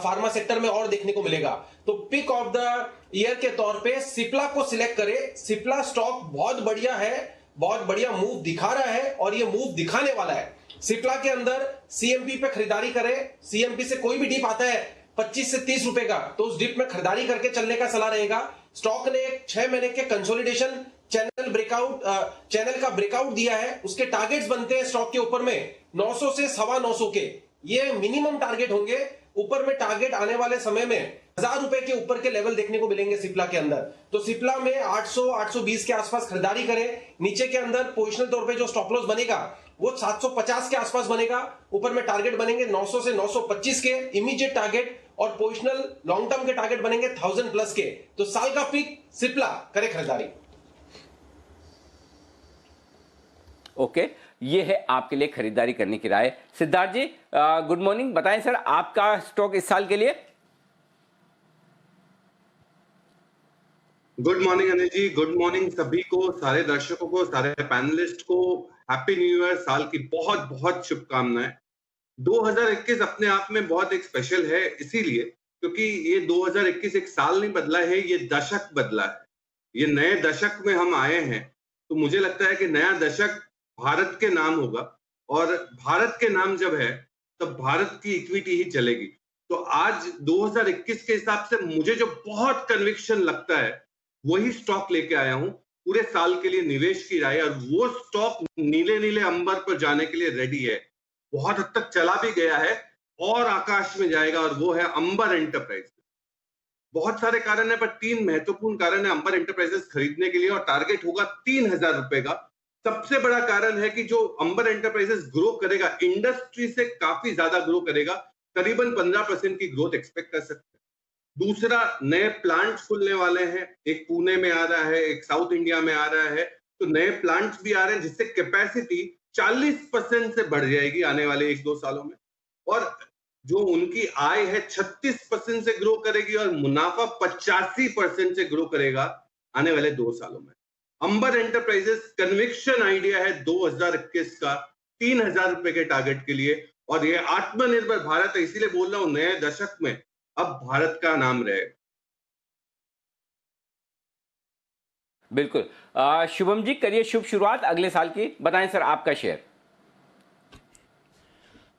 फार्मा सेक्टर में और देखने को मिलेगा। तो पिक ऑफ द ईयर के तौर पे सिप्ला को सिलेक्ट करें। सिप्ला स्टॉक बहुत बढ़िया है, बहुत बढ़िया मूव दिखा रहा है और ये मूव दिखाने वाला है। सिप्ला के अंदर CMP पे खरीदारी करें। CMP से कोई भी डिप आता है 25 से 30 रुपए का, तो उस डिप में खरीदारी करके चलने का सलाह रहेगा। स्टॉक ने 6 महीने के कंसोलिडेशन चैनल का ब्रेकआउट दिया है। उसके टारगेट्स बनते हैं स्टॉक के ऊपर में 900 से 925 के, ये मिनिमम टारगेट होंगे। ऊपर में टारगेट आने वाले समय में 1000 रुपए के ऊपर के लेवल देखने को मिलेंगे सिप्ला के अंदर। तो सिप्ला में 800-820 के आसपास खरीदारी करें। नीचे के अंदर पोजिशनल तौर पे जो स्टॉप लॉस बनेगा वो 750 के आसपास बनेगा। ऊपर में टारगेट बनेंगे 900 से 925 के इमीडिएट टारगेट, और पोजिशनल लॉन्ग टर्म के टारगेट बनेंगे 1000 प्लस के। तो साल का पिक सिप्ला, करे खरीदारी। ओके, ये है आपके लिए खरीदारी करने की राय। सिद्धार्थ जी गुड मॉर्निंग, बताएं सर आपका स्टॉक इस साल के लिए। Good morning Anil ji, good morning सभी को, सारे दर्शकों को, सारे पैनलिस्ट को हैप्पी न्यू ईयर, साल की बहुत बहुत शुभकामनाएं। 2021 अपने आप में बहुत एक स्पेशल है, इसीलिए क्योंकि ये 2021 एक साल नहीं बदला है, ये दशक बदला है। ये नए दशक में हम आए हैं, तो मुझे लगता है कि नया दशक भारत के नाम होगा, और भारत के नाम जब है तब भारत की इक्विटी ही चलेगी। तो आज 2021 के हिसाब से मुझे जो बहुत कन्विक्शन लगता है वही स्टॉक लेके आया हूं पूरे साल के लिए निवेश की राय, और वो स्टॉक नीले नीले अंबर पर जाने के लिए रेडी है, बहुत हद तक चला भी गया है और आकाश में जाएगा, और वो है अंबर एंटरप्राइज। बहुत सारे कारण है, पर 3 महत्वपूर्ण कारण है अंबर एंटरप्राइजेस खरीदने के लिए, और टारगेट होगा 3000 रुपए का। सबसे बड़ा कारण है कि जो अंबर एंटरप्राइजेस ग्रो करेगा, इंडस्ट्री से काफी ज्यादा ग्रो करेगा, करीबन 15% की ग्रोथ एक्सपेक्ट कर सकते हैं। दूसरा, नए प्लांट खुलने वाले हैं, एक पुणे में आ रहा है, एक साउथ इंडिया में आ रहा है, तो नए प्लांट्स भी आ रहे हैं जिससे कैपेसिटी 40% से बढ़ जाएगी आने वाले 1-2 सालों में, और जो उनकी आय है 36% से ग्रो करेगी, और मुनाफा 85% से ग्रो करेगा आने वाले 2 सालों में। अंबर एंटरप्राइजेस कन्विक्शन आइडिया है 2021 का 3000 रुपए के टारगेट के लिए, और ये आत्मनिर्भर भारत है, इसीलिए बोल रहा हूं नए दशक में अब भारत का नाम रहे। बिल्कुल। शुभम जी करिए शुभ शुरुआत अगले साल की, बताएं सर आपका share.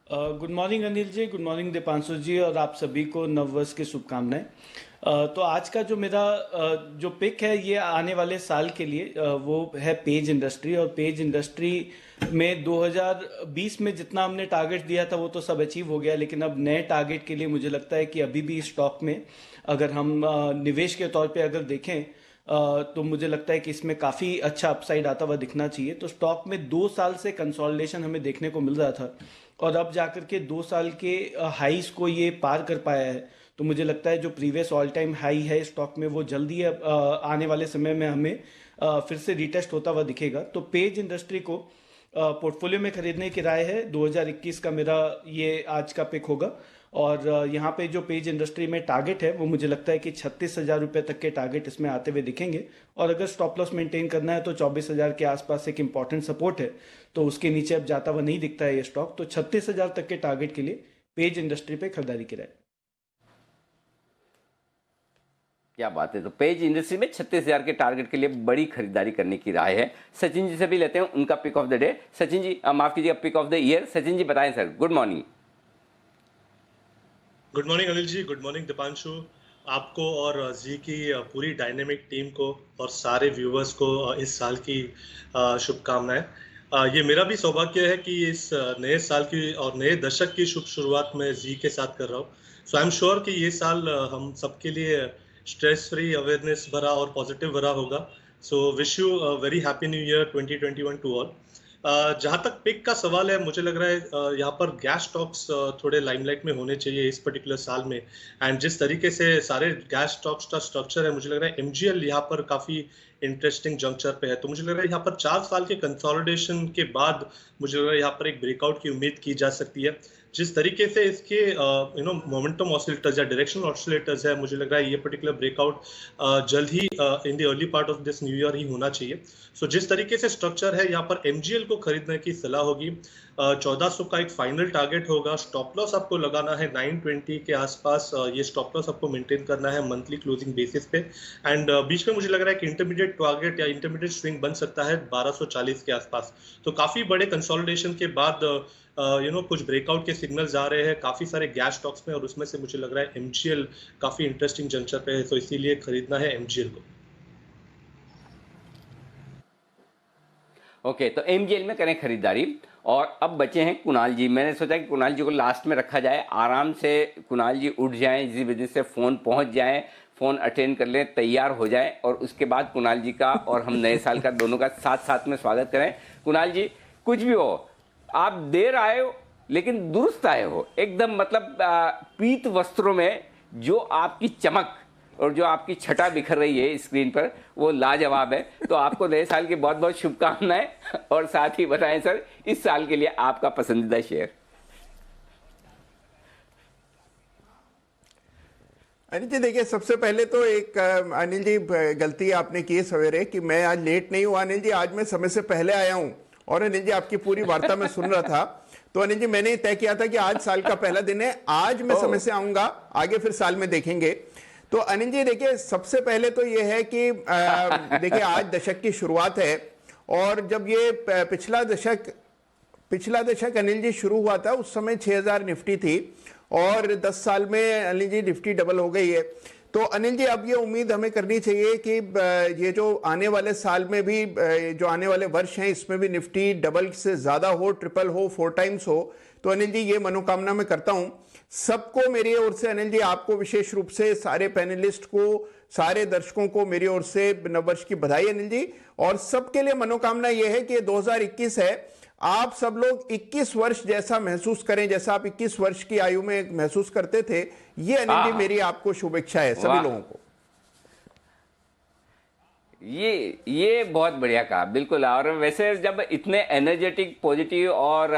Good morning Anil ji, good morning Deepanshu जी, और आप सभी को नववर्ष की शुभकामनाएं। तो आज का जो मेरा जो पिक है ये आने वाले साल के लिए वो है पेज इंडस्ट्री, और पेज इंडस्ट्री में 2020 में जितना हमने टारगेट दिया था वो तो सब अचीव हो गया, लेकिन अब नए टारगेट के लिए मुझे लगता है कि अभी भी स्टॉक में अगर हम निवेश के तौर पे अगर देखें तो मुझे लगता है कि इसमें काफ़ी अच्छा अपसाइड आता हुआ दिखना चाहिए। तो स्टॉक में 2 साल से कंसोलिडेशन हमें देखने को मिल रहा था और अब जाकर के 2 साल के हाईस को ये पार कर पाया है। तो मुझे लगता है जो प्रीवियस ऑल टाइम हाई है स्टॉक में वो जल्दी आने वाले समय में हमें फिर से रिटेस्ट होता हुआ दिखेगा। तो पेज इंडस्ट्री को पोर्टफोलियो में खरीदने की राय है। 2021 का मेरा ये आज का पिक होगा और यहाँ पे जो पेज इंडस्ट्री में टारगेट है वो मुझे लगता है कि 36,000 रुपये तक के टारगेट इसमें आते हुए दिखेंगे और अगर स्टॉप लॉस मेंटेन करना है तो 24,000 के आसपास एक इंपॉर्टेंट सपोर्ट है, तो उसके नीचे अब जाता हुआ नहीं दिखता है ये स्टॉक। तो 36,000 तक के टारगेट के लिए पेज इंडस्ट्री पे खरीदारी की राय। क्या बात है। तो पेज इंडस्ट्री में 36,000 के टारगेट के लिए बड़ी खरीदारी करने की राय है। सचिन जी से भी लेते हैं उनका pick of the day. Sachin ji माफ कीजिएगा, pick of the year. Sachin ji बताएं sir. Good morning. Good morning Anil ji, good morning Deepanshu, आपको और जी की पूरी डायनेमिक टीम को और सारे व्यूवर्स को इस साल की शुभकामनाएं। ये मेरा भी सौभाग्य है कि इस नए साल की और नए दशक की शुभ शुरुआत मैं जी के साथ कर रहा हूँ। सो आई एम श्योर कि ये साल हम सबके लिए स्ट्रेस फ्री, अवेयरनेस भरा और पॉजिटिव भरा होगा। So wish you very happy new year 2021 to all. जहाँ तक पिक का सवाल है, मुझे लग रहा है यहाँ पर गैस स्टॉक्स थोड़े लाइमलाइट में होने चाहिए इस पर्टिकुलर साल में। एंड जिस तरीके से सारे गैस स्टॉक्स का स्ट्रक्चर है, मुझे लग रहा है एमजीएल यहाँ पर काफ़ी इंटरेस्टिंग जंक्चर पे है। तो मुझे लग रहा है यहाँ पर 4 साल के कंसोलिडेशन के बाद मुझे लग रहा है यहाँ पर एक ब्रेकआउट की उम्मीद की जा सकती है। जिस तरीके से इसके मोमेंटम ऑसिलेटर्स या डायरेक्शनल ऑसिलेटर्स है, मुझे लग रहा है ये पर्टिकुलर ब्रेकआउट जल्द ही in the early part of this new year ही होना चाहिए। सो जिस तरीके से स्ट्रक्चर है, यहाँ पर एमजीएल को खरीदने की सलाह होगी। 1400 का एक फाइनल टारगेट होगा। स्टॉप लॉस आपको लगाना है 920 के आसपास। ये स्टॉप लॉस आपको मेंटेन करना है मंथली क्लोजिंग बेसिस पे। एंड बीच में मुझे लग रहा है कि इंटरमीडिएट टारगेट या इंटरमीडिएट स्विंग बन सकता है 1240 के आसपास। तो काफ़ी बड़े कंसोलिडेशन के बाद कुछ ब्रेकआउट के सिग्नल्स आ रहे हैं काफ़ी सारे गैस स्टॉक्स में, और उसमें से मुझे लग रहा है एमजीएल काफ़ी इंटरेस्टिंग जंक्चर पे है। तो इसीलिए खरीदना है एमजीएल को। ओके, तो एमजीएल में करें खरीदारी। और अब बचे हैं कुणाल जी। मैंने सोचा कि कुणाल जी को लास्ट में रखा जाए, आराम से कुणाल जी उठ जाएं, इसी वजह से फ़ोन पहुंच जाएं, फ़ोन अटेंड कर लें, तैयार हो जाएं और उसके बाद कुणाल जी का और हम नए साल का दोनों का साथ साथ में स्वागत करें। कुणाल जी, कुछ भी हो, आप देर आए हो लेकिन दुरुस्त आए हो एकदम। मतलब पीत वस्त्रों में जो आपकी चमक और जो आपकी छटा बिखर रही है स्क्रीन पर, वो लाजवाब है। तो आपको नए साल की बहुत बहुत शुभकामनाएं और साथ ही बताएं सर, इस साल के लिए आपका पसंदीदा शेयर। अनिल जी देखिए, सबसे पहले तो एक अनिल जी गलती आपने की सवेरे कि मैं आज लेट नहीं हुआ। अनिल जी आज मैं समय से पहले आया हूं और अनिल जी आपकी पूरी वार्ता में सुन रहा था। तो अनिल जी मैंने तय किया था कि आज साल का पहला दिन है, आज मैं समय से आऊंगा, आगे फिर साल में देखेंगे। तो अनिल जी देखिए, सबसे पहले तो ये है कि देखिए आज दशक की शुरुआत है और जब ये पिछला दशक अनिल जी शुरू हुआ था उस समय 6000 निफ्टी थी और 10 साल में अनिल जी निफ्टी डबल हो गई है। तो अनिल जी अब ये उम्मीद हमें करनी चाहिए कि ये जो आने वाले साल में भी, जो आने वाले वर्ष हैं, इसमें भी निफ्टी डबल से ज़्यादा हो, ट्रिपल हो, 4 टाइम्स हो। तो अनिल जी ये मनोकामना मैं करता हूं सबको मेरी ओर से। अनिल जी आपको विशेष रूप से, सारे पैनलिस्ट को, सारे दर्शकों को मेरी ओर से नववर्ष की बधाई अनिल जी। और सबके लिए मनोकामना ये है कि 2021 है, आप सब लोग 21 वर्ष जैसा महसूस करें जैसा आप 21 वर्ष की आयु में महसूस करते थे। ये अनिल जी मेरी आपको शुभेच्छा है सभी लोगों को। ये बहुत बढ़िया कहा, बिल्कुल। और वैसे जब इतने एनर्जेटिक, पॉजिटिव और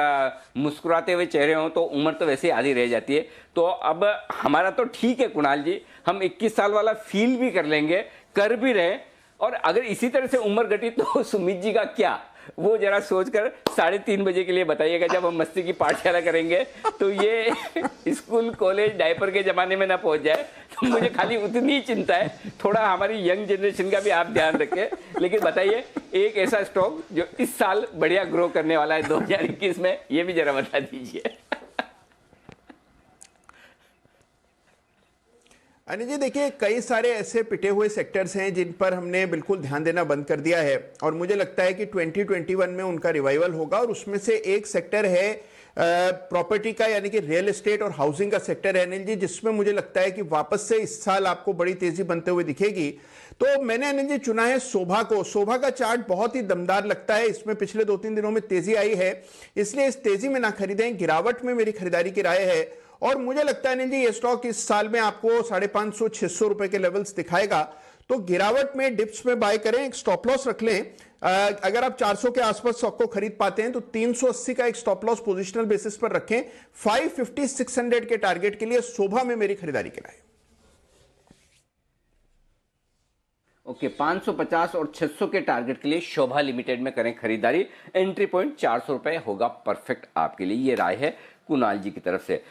मुस्कुराते हुए चेहरे हों तो उम्र तो वैसे आधी रह जाती है। तो अब हमारा तो ठीक है कुणाल जी, हम 21 साल वाला फील भी कर लेंगे, कर भी रहे। और अगर इसी तरह से उम्र घटी तो सुमित जी का क्या, वो जरा सोचकर 3:30 बजे के लिए बताइएगा जब हम मस्ती की पाठशाला करेंगे। तो ये स्कूल कॉलेज डायपर के ज़माने में ना पहुंच जाए, तो मुझे खाली उतनी चिंता है। थोड़ा हमारी यंग जनरेशन का भी आप ध्यान रखें। लेकिन बताइए एक ऐसा स्टॉक जो इस साल बढ़िया ग्रो करने वाला है 2021 में, ये भी जरा बता दीजिए। अनिल जी देखिए, कई सारे ऐसे पिटे हुए सेक्टर्स हैं जिन पर हमने बिल्कुल ध्यान देना बंद कर दिया है और मुझे लगता है कि 2021 में उनका रिवाइवल होगा। और उसमें से एक सेक्टर है प्रॉपर्टी का यानी कि रियल एस्टेट और हाउसिंग का सेक्टर है अनिल जी, जिसमें मुझे लगता है कि वापस से इस साल आपको बड़ी तेजी बनते हुए दिखेगी। तो मैंने अनिल जी चुना है शोभा को। शोभा का चार्ट बहुत ही दमदार लगता है, इसमें पिछले 2-3 दिनों में तेजी आई है, इसलिए इस तेजी में ना खरीदें, गिरावट में मेरी खरीदारी की राय है। और मुझे लगता है अनिल जी ये स्टॉक इस साल में आपको 550-600 रुपए के लेवल्स दिखाएगा। तो गिरावट में डिप्स में बाय करें, एक स्टॉप लॉस रख लें। अगर आप 400 के आसपास स्टॉक को खरीद पाते हैं तो 380 का एक स्टॉप लॉस पोजिशनल बेसिस पर रखें। 550-600 के टारगेट के लिए शोभा में मेरी खरीदारी की राय। ओके, 550 और 600 के टारगेट के लिए शोभा लिमिटेड में करें खरीदारी। एंट्री पॉइंट 400 रुपए होगा परफेक्ट आपके लिए, ये राय है कुणाल जी की तरफ से।